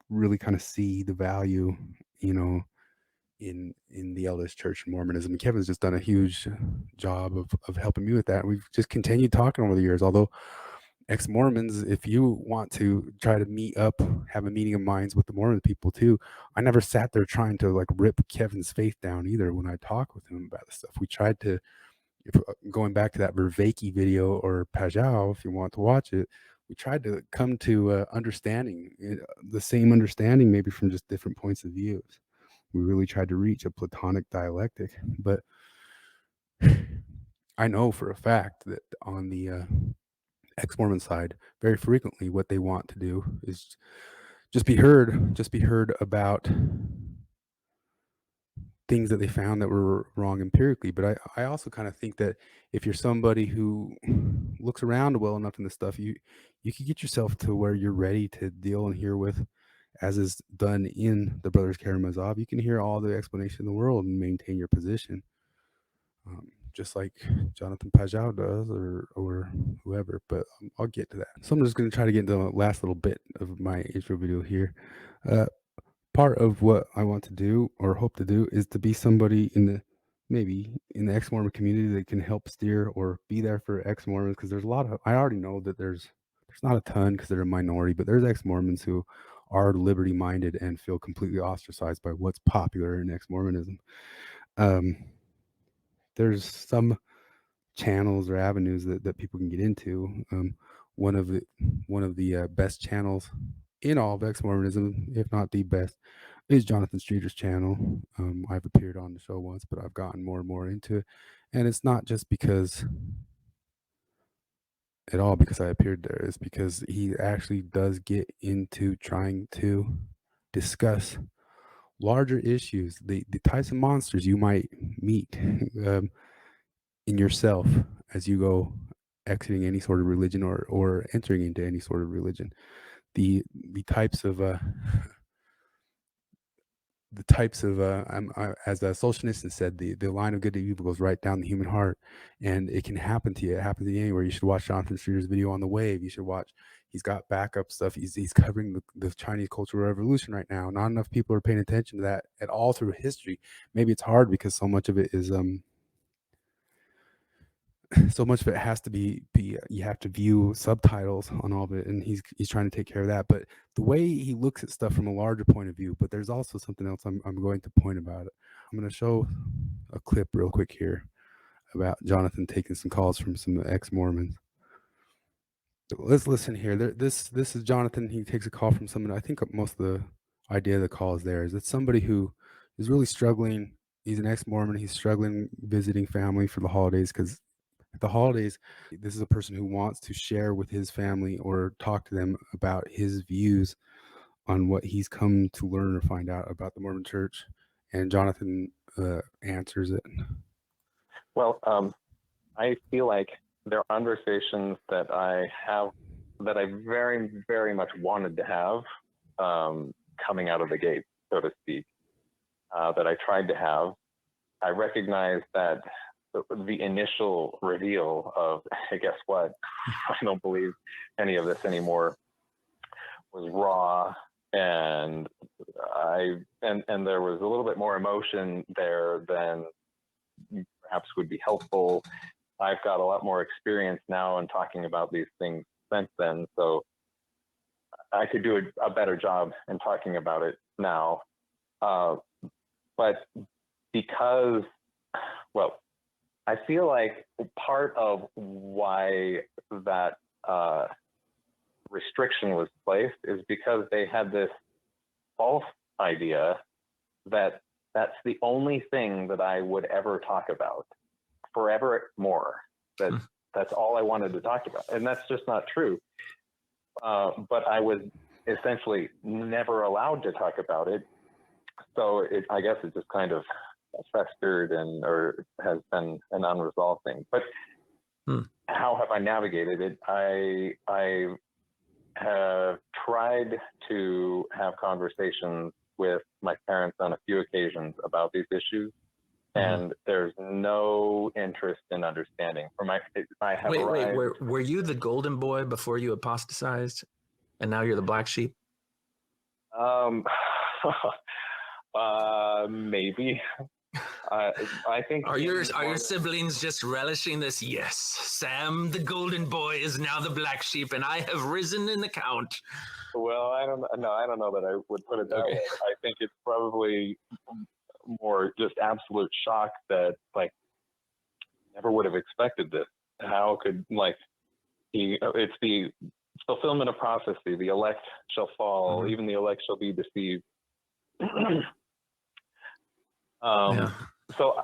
Speaker 1: really kind of see the value, in the LDS Church and Mormonism. And Kevin's just done a huge job of helping me with that. We've just continued talking over the years, although ex-Mormons, if you want to try to meet up, have a meeting of minds with the Mormon people too, I never sat there trying to like rip Kevin's faith down either when I talk with him about this stuff. We tried to, going back to that Vervaeke video, or Pajau, if you want to watch it, we tried to come to understanding, the same understanding, maybe from just different points of views. We really tried to reach a Platonic dialectic. But I know for a fact that on the ex-Mormon side, very frequently what they want to do is just be heard about things that they found that were wrong empirically. But I also kind of think that if you're somebody who looks around well enough in this stuff, you can get yourself to where you're ready to deal and hear with, as is done in the Brothers Karamazov. You can hear all the explanation in the world and maintain your position. Just like Jonathan Pajau does, or whoever, but I'll get to that. So I'm just going to try to get into the last little bit of my intro video here. Part of what I want to do, or hope to do, is to be somebody maybe in the ex-Mormon community that can help steer or be there for ex-Mormons, because there's a lot of, I already know that there's not a ton because they're a minority, but there's ex-Mormons who are liberty-minded and feel completely ostracized by what's popular in ex-Mormonism. There's some channels or avenues that people can get into. One of the best channels in all of ex-Mormonism, if not the best, is Jonathan Streeter's channel. I've appeared on the show once, but I've gotten more and more into it, and it's not just because I appeared there. It's because he actually does get into trying to discuss larger issues, the types of monsters you might meet in yourself as you go exiting any sort of religion, or entering into any sort of religion. The types of the types of as a socialist has said, the line of good to evil goes right down the human heart, and it can happen to you. It happens to you anywhere. You should watch Jonathan Streeter's video on the wave. You should watch. He's got backup stuff. He's covering the Chinese Cultural Revolution right now. Not enough people are paying attention to that at all through history. Maybe it's hard because so much of it is so much of it has to be you have to view subtitles on all of it, and he's trying to take care of that. But the way he looks at stuff from a larger point of view, but there's also something else I'm going to point about it. I'm going to show a clip real quick here about Jonathan taking some calls from some ex-Mormons. Let's listen here. This is Jonathan. He takes a call from someone. I think most of the idea of the call is there is it's somebody who is really struggling. He's an ex-Mormon. He's struggling visiting family for the holidays because at the holidays, this is a person who wants to share with his family or talk to them about his views on what he's come to learn or find out about the Mormon Church. And Jonathan answers it.
Speaker 9: Well, I feel like there are conversations that I very, very much wanted to have coming out of the gate, so to speak, that I tried to have. I recognize that the initial reveal of, hey, guess what? I don't believe any of this anymore was raw, and there was a little bit more emotion there than perhaps would be helpful. I've got a lot more experience now in talking about these things since then, so I could do a better job in talking about it now. But because, well, I feel like part of why that restriction was placed is because they had this false idea that that's the only thing that I would ever talk about forevermore. That's all I wanted to talk about. And that's just not true. But I was essentially never allowed to talk about it. So I guess it just kind of festered or has been an unresolved thing. But how have I navigated it? I have tried to have conversations with my parents on a few occasions about these issues, and there's no interest in understanding.
Speaker 10: Were you the golden boy before you apostatized, and now you're the black sheep?
Speaker 9: Maybe. I think.
Speaker 10: Are your siblings just relishing this? Yes, Sam, the golden boy, is now the black sheep, and I have risen in the count.
Speaker 9: Well, I don't know that I would put it that way. I think it's probably more just absolute shock that never would have expected this. How could it's the fulfillment of prophecy. The elect shall fall, even the elect shall be deceived. So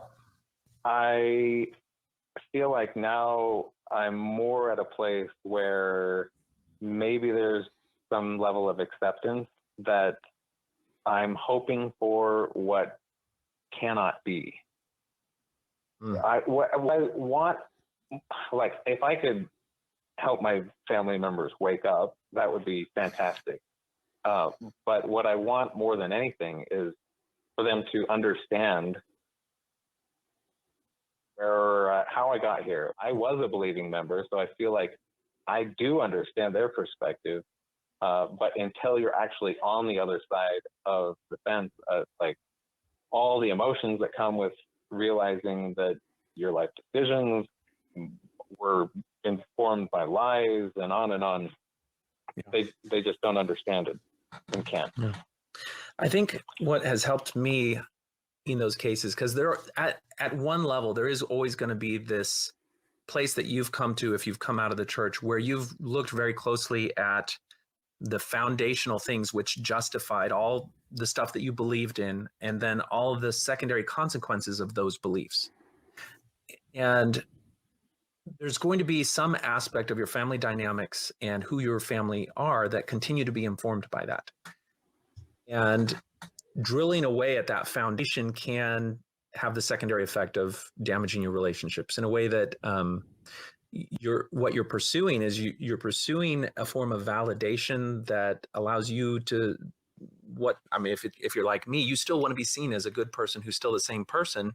Speaker 9: I feel like now I'm more at a place where maybe there's some level of acceptance that I'm hoping for what cannot be. I want, if I could help my family members wake up, that would be fantastic. But what I want more than anything is for them to understand how I got here. I was a believing member, so I feel like I do understand their perspective. But until you're actually on the other side of the fence, all the emotions that come with realizing that your life decisions were informed by lies and on, they just don't understand it and can't.
Speaker 10: Yeah. I think what has helped me in those cases, because there are, at one level, there is always going to be this place that you've come to if you've come out of the church where you've looked very closely at the foundational things which justified all the stuff that you believed in, and then all of the secondary consequences of those beliefs. And there's going to be some aspect of your family dynamics and who your family are that continue to be informed by that. And drilling away at that foundation can have the secondary effect of damaging your relationships in a way that what you're pursuing is you're pursuing a form of validation that allows you to what I mean, if you're like me, you still want to be seen as a good person who's still the same person,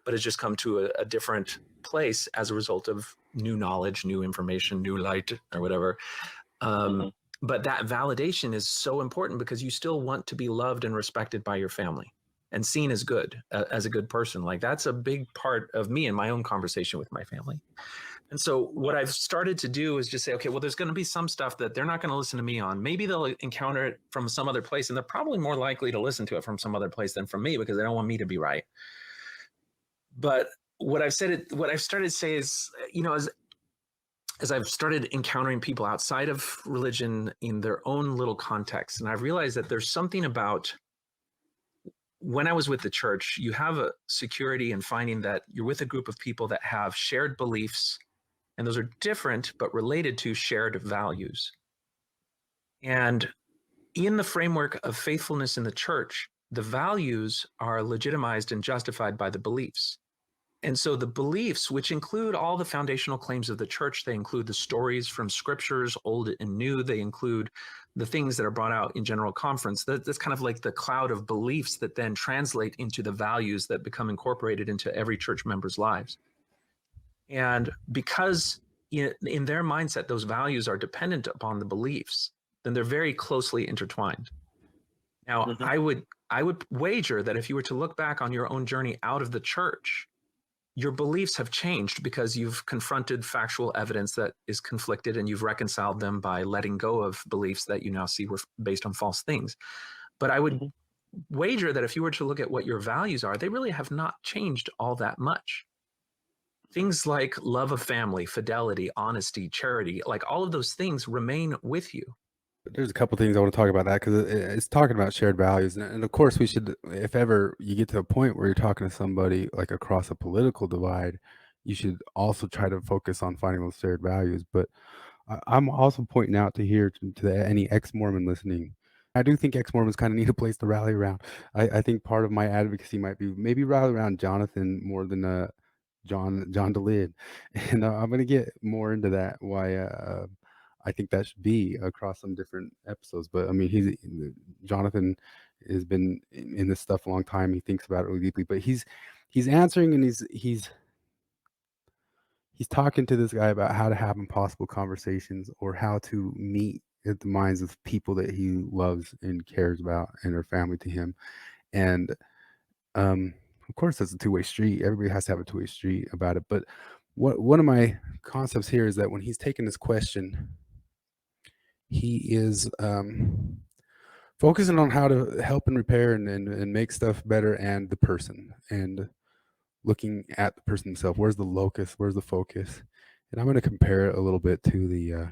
Speaker 10: but has just come to a different place as a result of new knowledge, new information, new light, or whatever. But that validation is so important because you still want to be loved and respected by your family and seen as good, as a good person. Like, that's a big part of me in my own conversation with my family. And so what I've started to do is just say, okay, well, there's going to be some stuff that they're not going to listen to me on. Maybe they'll encounter it from some other place, and they're probably more likely to listen to it from some other place than from me because they don't want me to be right. But what I've started to say is, you know, as I've started encountering people outside of religion in their own little context, and I've realized that there's something about when I was with the church, you have a security in finding that you're with a group of people that have shared beliefs, and those are different but related to shared values. And in the framework of faithfulness in the church, the values are legitimized and justified by the beliefs. And so the beliefs, which include all the foundational claims of the church, they include the stories from scriptures, old and new, they include the things that are brought out in general conference. That's kind of like the cloud of beliefs that then translate into the values that become incorporated into every church member's lives. And because in their mindset, those values are dependent upon the beliefs, then they're very closely intertwined. Now, I would wager that if you were to look back on your own journey out of the church, your beliefs have changed because you've confronted factual evidence that is conflicted, and you've reconciled them by letting go of beliefs that you now see were based on false things. But I would wager that if you were to look at what your values are, they really have not changed all that much. Things like love of family, fidelity, honesty, charity, like all of those things remain with you.
Speaker 1: There's a couple things I want to talk about that because it's talking about shared values, and of course we should, if ever you get to a point where you're talking to somebody like across a political divide, you should also try to focus on finding those shared values. But I'm also pointing out to any ex-Mormon listening, I do think ex-Mormons kind of need a place to rally around. I think part of my advocacy might be maybe rally around Jonathan more than John Dehlin, and I'm going to get more into that why I think that should be across some different episodes. But I mean, Jonathan has been in this stuff a long time. He thinks about it really deeply, but he's answering, and he's talking to this guy about how to have impossible conversations or how to meet at the minds of people that he loves and cares about and are family to him. And of course, that's a two-way street. Everybody has to have a two-way street about it. But one of my concepts here is that when he's taking this question, he is focusing on how to help and repair and make stuff better, and the person, and looking at the person himself. Where's the locus? Where's the focus? And I'm going to compare it a little bit to the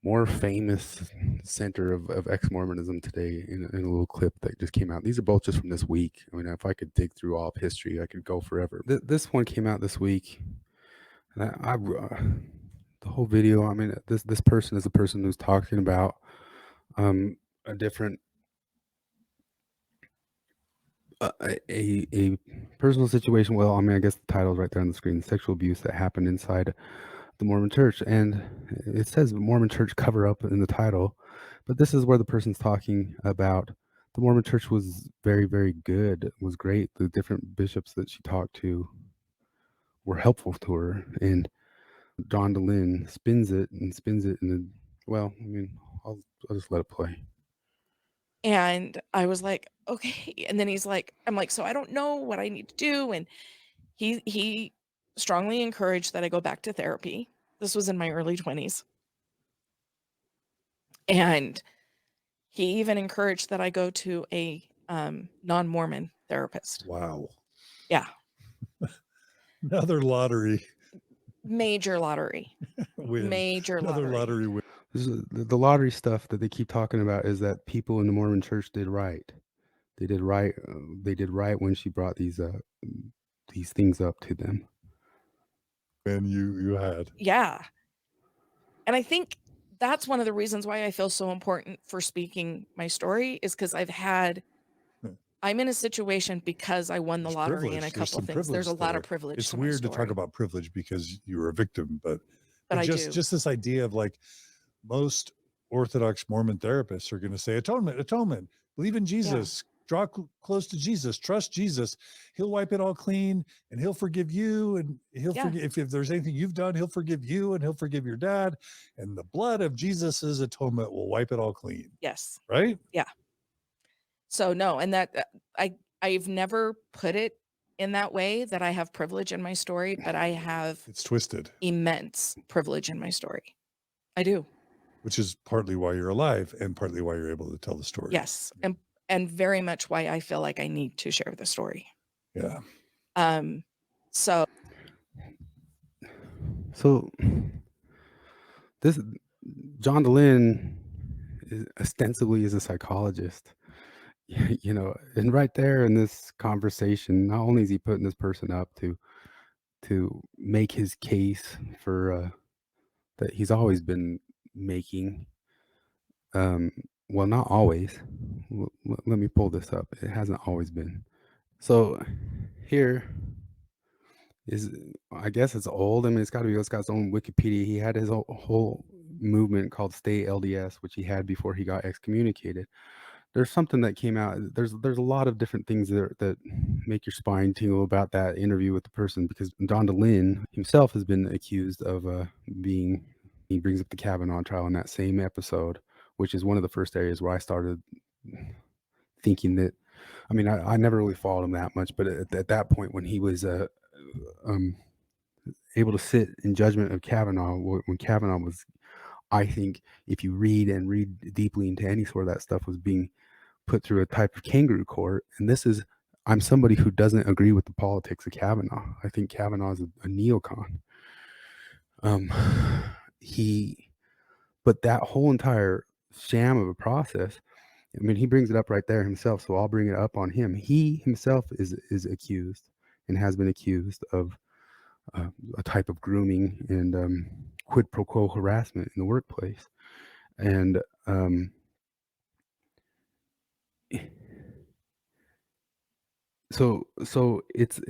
Speaker 1: more famous center of ex-Mormonism today in a little clip that just came out. These are both just from this week. I mean, if I could dig through all of history, I could go forever. This one came out this week, and the whole video, I mean, this person is a person who's talking about a different a personal situation. Well, I mean, I guess the title is right there on the screen: sexual abuse that happened inside the Mormon church. And it says Mormon church cover up in the title, but this is where the person's talking about the Mormon church was very, very good, was great. The different bishops that she talked to were helpful to her, and John Dehlin spins it, and well, I mean, I'll just let it play.
Speaker 11: And I was like, okay. And then he's like, I'm like, so I don't know what I need to do. And he strongly encouraged that I go back to therapy. This was in my early 20s. And he even encouraged that I go to a non-Mormon therapist.
Speaker 12: Wow.
Speaker 11: Yeah.
Speaker 12: Another lottery.
Speaker 11: Major lottery.
Speaker 12: Win.
Speaker 11: Major
Speaker 12: Another lottery win.
Speaker 1: The lottery stuff that they keep talking about is that people in the Mormon church did right. They did right. They did right when she brought these things up to them.
Speaker 12: And you had.
Speaker 11: Yeah. And I think that's one of the reasons why I feel so important for speaking my story is because I'm in a situation because I won the lottery in a couple things. There's a lot of privilege.
Speaker 12: It's weird to talk about privilege because you were a victim, but
Speaker 11: I
Speaker 12: just this idea of like most Orthodox Mormon therapists are going to say atonement, atonement, believe in Jesus, draw close to Jesus, trust Jesus. He'll wipe it all clean and he'll forgive you. And he'll forgive if there's anything you've done, he'll forgive you and he'll forgive your dad. And the blood of Jesus's atonement will wipe it all clean.
Speaker 11: Yes.
Speaker 12: Right?
Speaker 11: Yeah. So no, and that I've never put it in that way that I have privilege in my story, but I have
Speaker 12: It's twisted.
Speaker 11: Immense privilege in my story. I do.
Speaker 12: Which is partly why you're alive and partly why you're able to tell the story.
Speaker 11: Yes. And very much why I feel like I need to share the story.
Speaker 12: Yeah.
Speaker 11: So
Speaker 1: this John Dehlin ostensibly is a psychologist, you know, and right there in this conversation, not only is he putting this person up to make his case for that he's always been making. Well, not always. Let me pull this up. It hasn't always been. So here is, I guess it's old. I mean, it's got its own Wikipedia. He had his whole movement called Stay LDS, which he had before he got excommunicated. There's something that came out. There's a lot of different things that make your spine tingle about that interview with the person, because John Dehlin himself has been accused of being. He brings up the Kavanaugh trial in that same episode, which is one of the first areas where I started thinking that. I mean, I never really followed him that much, but at that point when he was able to sit in judgment of Kavanaugh, when Kavanaugh was, I think, if you read deeply into any sort of that stuff, was being put through a type of kangaroo court. And this is, I'm somebody who doesn't agree with the politics of Kavanaugh. I think Kavanaugh is a neocon. But that whole entire sham of a process, I mean, he brings it up right there himself, so I'll bring it up on him. He himself is accused and has been accused of a type of grooming and quid pro quo harassment in the workplace. And so it's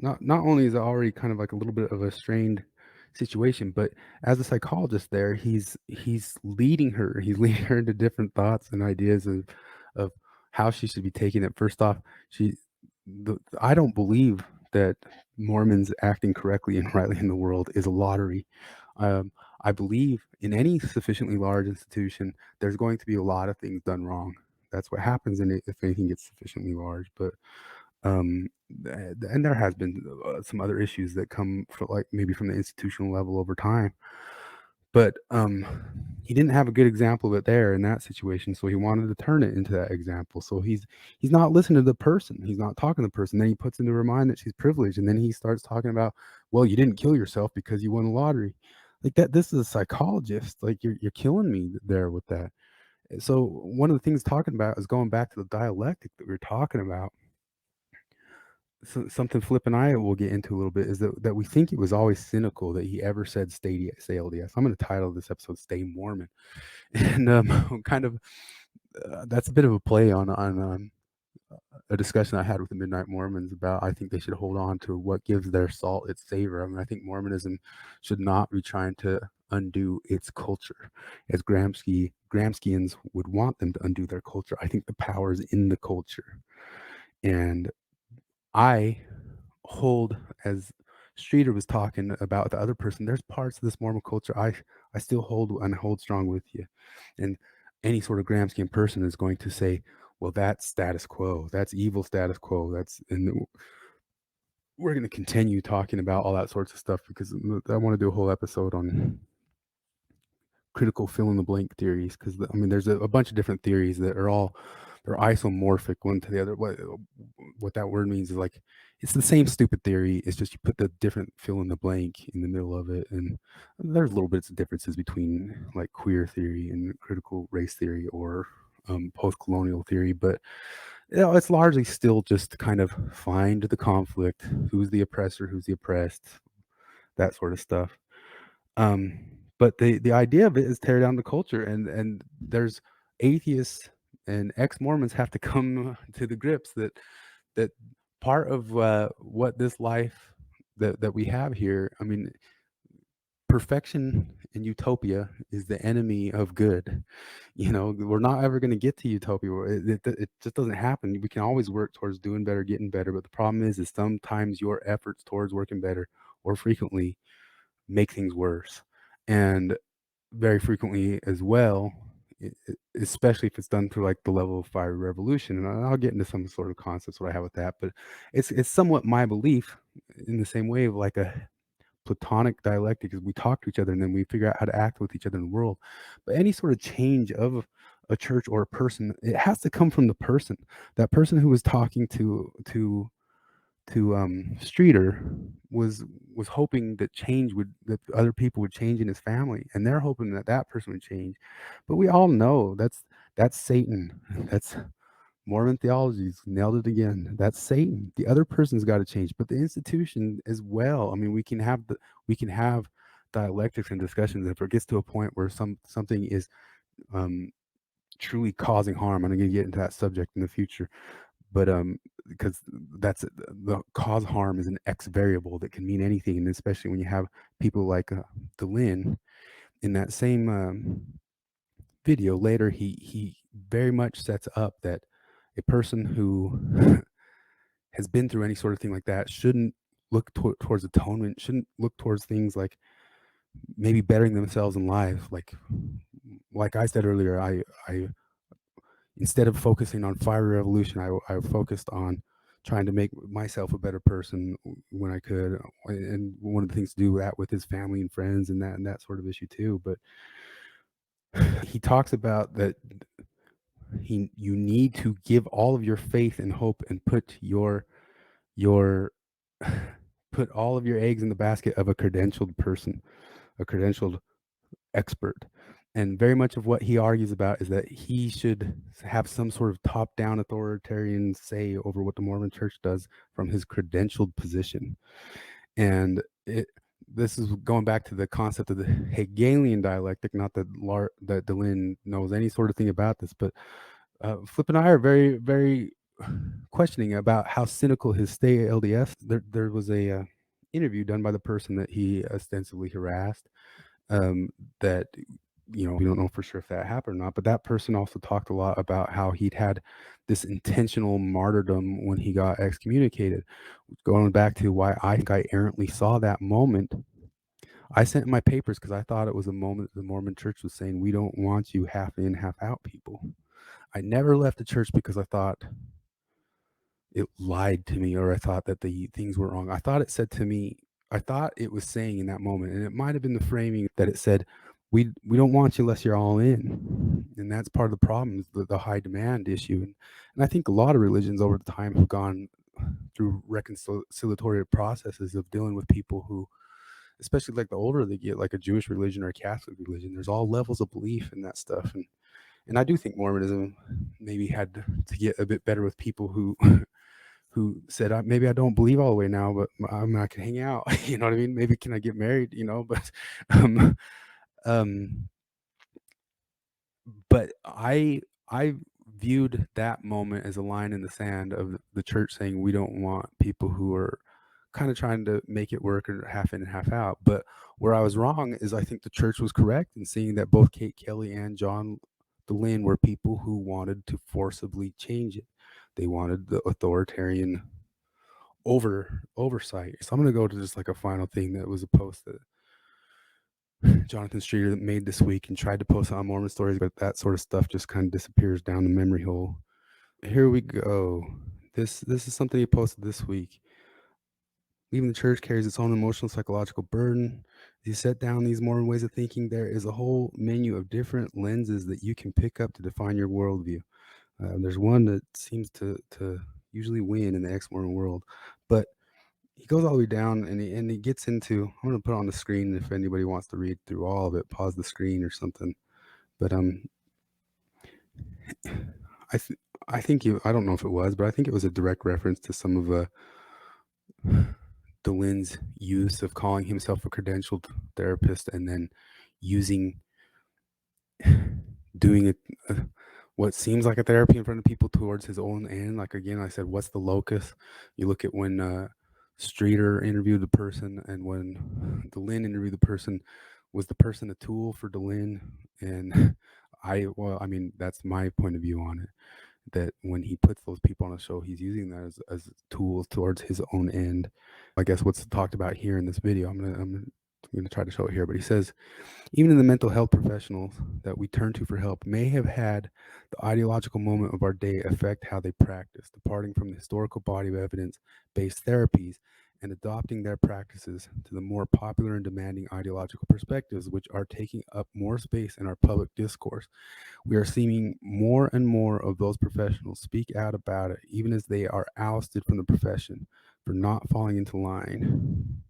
Speaker 1: not only is it already kind of like a little bit of a strained situation, but as a psychologist there, he's leading her into different thoughts and ideas of how she should be taking it. First off, I don't believe that Mormons acting correctly and rightly in the world is a lottery. I believe in any sufficiently large institution, there's going to be a lot of things done wrong. That's what happens if anything gets sufficiently large. But and there has been some other issues that come from, like, maybe from the institutional level over time. But he didn't have a good example of it there in that situation, so he wanted to turn it into that example. So he's not listening to the person. He's not talking to the person. Then he puts into her mind that she's privileged, and then he starts talking about, well, you didn't kill yourself because you won the lottery. Like that. This is a psychologist. Like you're killing me there with that. So one of the things talking about is going back to the dialectic that we were talking about. So something Flip and I will get into a little bit is that we think it was always cynical that he ever said stay LDS. I'm going to title this episode "Stay Mormon," and kind of that's a bit of a play on a discussion I had with the Midnight Mormons about, I think they should hold on to what gives their salt its savor. I mean, I think Mormonism should not be trying to undo its culture, as Gramscians would want them to undo their culture. I think the power is in the culture, and I hold, as Streeter was talking about the other person, there's parts of this Mormon culture I still hold strong with you. And any sort of Gramscian person is going to say, well, that's status quo. That's evil status quo. And we're going to continue talking about all that sorts of stuff, because I want to do a whole episode on critical fill in the blank theories, because I mean there's a bunch of different theories that are they're isomorphic one to the other. What that word means is, like, it's the same stupid theory, it's just you put the different fill in the blank in the middle of it. And there's little bits of differences between, like, queer theory and critical race theory or post-colonial theory, but it's largely still just to kind of find the conflict, who's the oppressor, who's the oppressed, that sort of stuff. But the idea of it is tear down the culture, and there's atheists and ex-Mormons have to come to the grips that part of what this life that we have here, I mean, perfection and utopia is the enemy of good. You know, we're not ever going to get to utopia. It just doesn't happen. We can always work towards doing better, getting better. But the problem is sometimes your efforts towards working better, or frequently, make things worse. And very frequently as well, especially if it's done through like the level of fiery revolution. And I'll get into some sort of concepts what I have with that, but it's somewhat my belief in the same way of like a Platonic dialectic, is we talk to each other and then we figure out how to act with each other in the world. But any sort of change of a church or a person, it has to come from the person. That person who was talking to Streeter was hoping that that other people would change in his family, and they're hoping that that person would change. But we all know that's Satan. That's Mormon Theologies nailed it again. That's Satan. The other person's got to change, but the institution as well. I mean, we can have dialectics and discussions. If it gets to a point where something is truly causing harm, I'm going to get into that subject in the future. But because that's the cause harm is an X variable that can mean anything, and especially when you have people like Dehlin in that same video later, he very much sets up that a person who has been through any sort of thing like that shouldn't look towards atonement, shouldn't look towards things like maybe bettering themselves in life. Like I said earlier, I instead of focusing on fiery revolution, I focused on trying to make myself a better person when I could. And one of the things to do that with his family and friends and that sort of issue too. But he talks about that you need to give all of your faith and hope and put put all of your eggs in the basket of a credentialed person, a credentialed expert. And very much of what he argues about is that he should have some sort of top-down authoritarian say over what the Mormon Church does from his credentialed position. And this is going back to the concept of the Hegelian dialectic, not that Dehlin knows any sort of thing about this, but Flip and I are very, very questioning about how cynical his stay LDS. There was a interview done by the person that he ostensibly harassed, that, you know, we don't know for sure if that happened or not, but that person also talked a lot about how he'd had this intentional martyrdom when he got excommunicated. Going back to why I think I errantly saw that moment, I sent my papers because I thought it was a moment the Mormon Church was saying, we don't want you half in, half out people. I never left the church because I thought it lied to me, or I thought that the things were wrong. I thought it said to me, I thought it was saying in that moment, and it might have been the framing that it said, we don't want you unless you're all in. And that's part of the problem, is the high demand issue. And I think a lot of religions over the time have gone through reconciliatory processes of dealing with people who, especially like the older they get, like a Jewish religion or a Catholic religion, there's all levels of belief in that stuff. And I do think Mormonism maybe had to get a bit better with people who said, maybe I don't believe all the way now, but I can hang out. You know what I mean? Maybe can I get married? You know, but I viewed that moment as a line in the sand of the church saying we don't want people who are kind of trying to make it work or half in and half out. But where I was wrong is I think the church was correct in seeing that both Kate Kelly and John Dehlin were people who wanted to forcibly change it. They wanted the authoritarian oversight. So I'm going to go to just like a final thing that was a post that Jonathan Streeter made this week and tried to post on Mormon Stories, but that sort of stuff just kind of disappears down the memory hole. Here we go. This is something he posted this week. Leaving the church carries its own emotional, psychological burden. As you set down these Mormon ways of thinking, there is a whole menu of different lenses that you can pick up to define your worldview. There's one that seems to usually win in the ex-Mormon world, but he goes all the way down and he gets into, I'm going to put it on the screen if anybody wants to read through all of it, pause the screen or something. But I think I don't know if it was, but I think it was a direct reference to some of Dehlin's use of calling himself a credentialed therapist and then doing it, what seems like a therapy in front of people towards his own end. Like, again, I said, what's the locus? You look at when Streeter interviewed the person, and when Dehlin interviewed the person, was the person a tool for Dehlin? And I mean, that's my point of view on it. That when he puts those people on a show, he's using that as tools towards his own end. I guess what's talked about here in this video, I'm gonna try to show it here, but he says, even in the mental health professionals that we turn to for help may have had the ideological moment of our day affect how they practice, departing from the historical body of evidence-based therapies and adopting their practices to the more popular and demanding ideological perspectives, which are taking up more space in our public discourse. We are seeing more and more of those professionals speak out about it, even as they are ousted from the profession for not falling into line.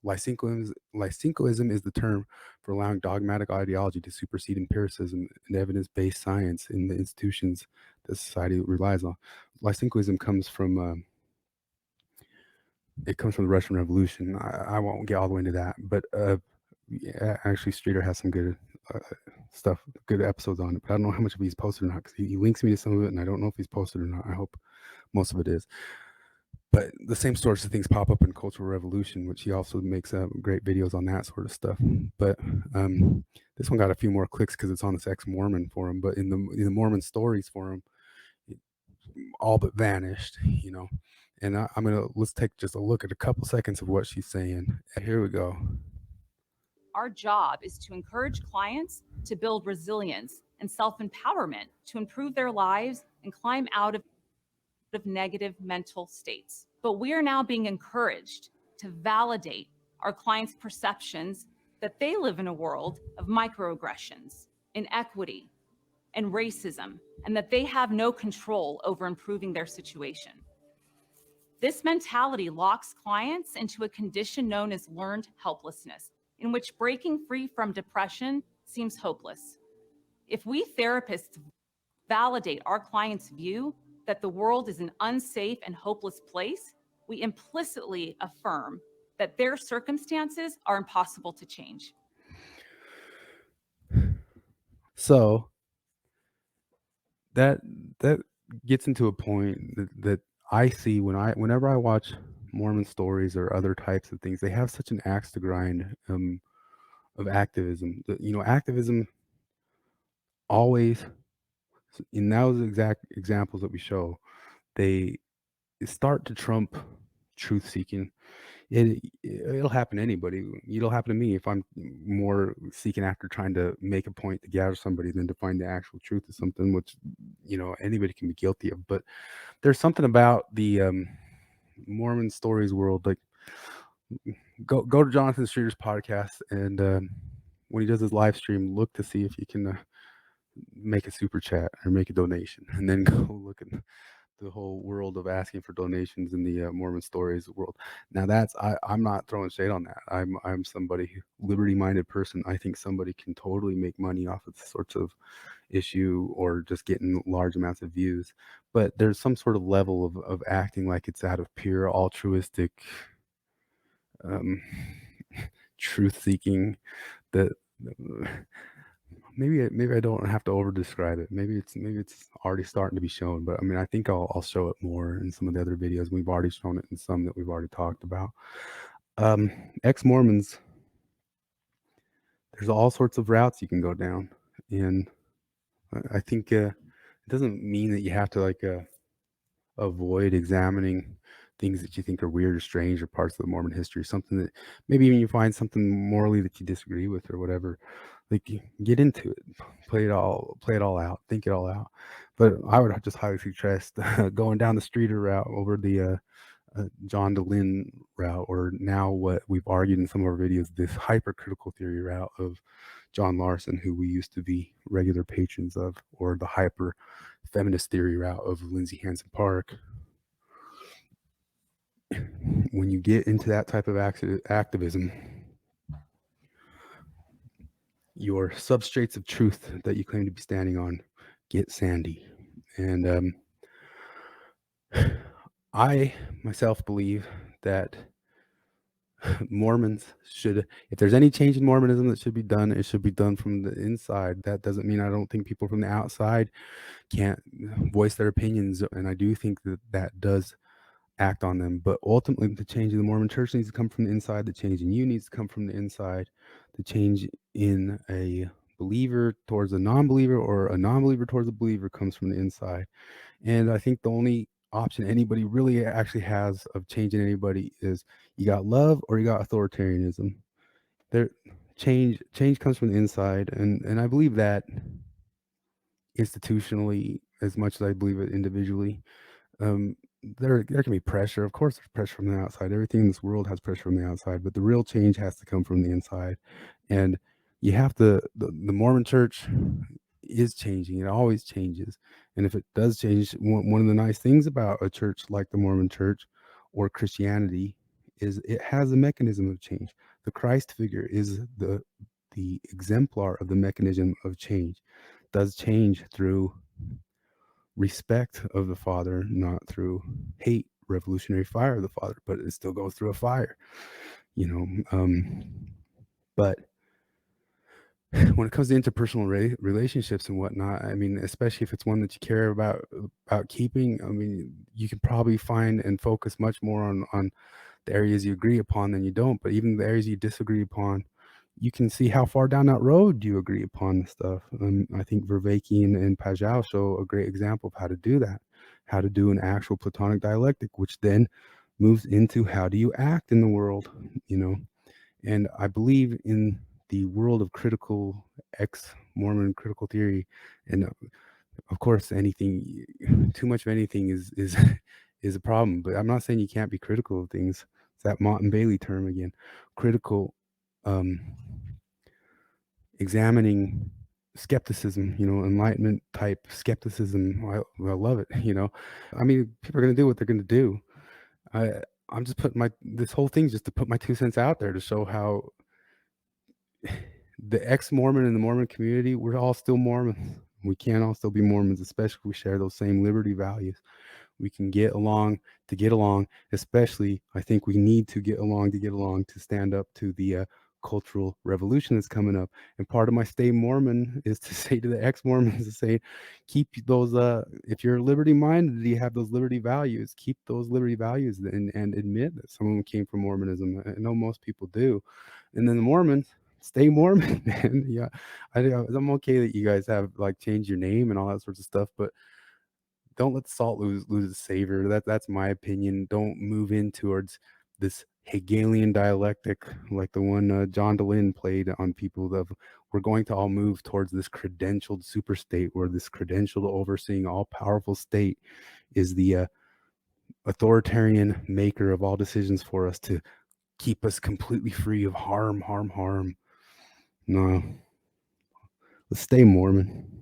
Speaker 1: Lysinkoism is the term for allowing dogmatic ideology to supersede empiricism and evidence-based science in the institutions that society relies on. Lysinkoism comes from the Russian Revolution. I won't get all the way into that, but yeah, actually Streeter has some good stuff, good episodes on it, but I don't know how much of he's posted or not, because he links me to some of it, and I don't know if he's posted or not. I hope most of it is. But the same sorts of things pop up in Cultural Revolution, which he also makes great videos on that sort of stuff. But this one got a few more clicks because it's on this ex-Mormon forum. But in the Mormon Stories forum, it all but vanished, you know. And let's take just a look at a couple seconds of what she's saying. Here we go.
Speaker 13: Our job is to encourage clients to build resilience and self-empowerment to improve their lives and climb out of negative mental states. But we are now being encouraged to validate our clients' perceptions that they live in a world of microaggressions, inequity, and racism, and that they have no control over improving their situation. This mentality locks clients into a condition known as learned helplessness, in which breaking free from depression seems hopeless. If we therapists validate our clients' view that the world is an unsafe and hopeless place, we implicitly affirm that their circumstances are impossible to change.
Speaker 1: So that gets into a point that I see whenever I watch Mormon stories or other types of things. They have such an axe to grind of activism. Activism always, in those exact examples that we show, they start to trump truth seeking. It'll happen to anybody. It'll happen to me if I'm more seeking after trying to make a point to gather somebody than to find the actual truth of something, which anybody can be guilty of. But there's something about the Mormon stories world. Like, go to Jonathan Streeter's podcast, and when he does his live stream, look to see if you can make a super chat or make a donation, and then go look at the whole world of asking for donations in the Mormon stories world. Now I'm not throwing shade on that. I'm somebody, liberty-minded person. I think somebody can totally make money off of this sorts of issue or just getting large amounts of views. But there's some sort of level of acting like it's out of pure altruistic truth seeking that maybe I don't have to over describe it. Maybe it's already starting to be shown, but I mean, I think I'll show it more in some of the other videos. We've already shown it in some that we've already talked about. Ex-Mormons, there's all sorts of routes you can go down, and I think it doesn't mean that you have to avoid examining things that you think are weird or strange or parts of the Mormon history, something that maybe even you find something morally that you disagree with or whatever. Like, get into it, play it all out, think it all out. But I would just highly suggest going down the Streeter route over the John Dehlin route, or now what we've argued in some of our videos, this hypercritical theory route of John Larson, who we used to be regular patrons of, or the hyper feminist theory route of Lindsay Hansen Park. When you get into that type of activism, your substrates of truth that you claim to be standing on get sandy. And I myself believe that Mormons should, if there's any change in Mormonism that should be done, it should be done from the inside. That doesn't mean I don't think people from the outside can't voice their opinions, and I do think that does act on them. But ultimately, the change in the Mormon church needs to come from the inside. The change in you needs to come from the inside. The change in a believer towards a non-believer or a non-believer towards a believer comes from the inside. And I think the only option anybody really actually has of changing anybody is you got love or you got authoritarianism. There, change comes from the inside, and I believe that institutionally as much as I believe it individually. There can be pressure. Of course, there's pressure from the outside. Everything in this world has pressure from the outside, but the real change has to come from the inside. And you have to. The Mormon Church is changing. It always changes. And if it does change, one of the nice things about a church like the Mormon Church or Christianity is it has a mechanism of change. The Christ figure is the exemplar of the mechanism of change. Does change through respect of the Father, not through hate, revolutionary fire of the Father, but it still goes through a fire, you know. But when it comes to interpersonal relationships and whatnot, I mean, especially if it's one that you care about keeping, I mean, you can probably find and focus much more on the areas you agree upon than you don't. But even the areas you disagree upon, you can see how far down that road you agree upon the stuff. I think Vervaeke and Pajau show a great example of how to do that, how to do an actual Platonic dialectic, which then moves into how do you act in the world, you know. And I believe in the world of critical ex-Mormon critical theory, and of course, anything too much of anything is a problem. But I'm not saying you can't be critical of things. It's that Mott and Bailey term again, critical. Examining skepticism, you know, enlightenment type skepticism. I love it, you know. I mean, people are going to do what they're going to do. I'm just putting this whole thing just to put my 2 cents out there to show how the ex-Mormon and the Mormon community, we're all still Mormons. We can all still be Mormons, especially if we share those same liberty values. We can get along to get along, especially I think we need to get along to stand up to the cultural revolution that's coming up. And part of my stay Mormon is to say to the ex-Mormons to say, keep those, if you're liberty minded, you have those liberty values, keep those liberty values and admit that some of them came from Mormonism. I know most people do. And then the Mormons, stay Mormon, man. Yeah, I'm okay that you guys have like changed your name and all that sorts of stuff, but don't let the salt lose its savor. That's my opinion. Don't move in towards this Hegelian dialectic like the one John Dehlin played on people. We're going to all move towards this credentialed super state, where this credentialed overseeing all powerful state is the authoritarian maker of all decisions for us to keep us completely free of harm. No, let's stay Mormon.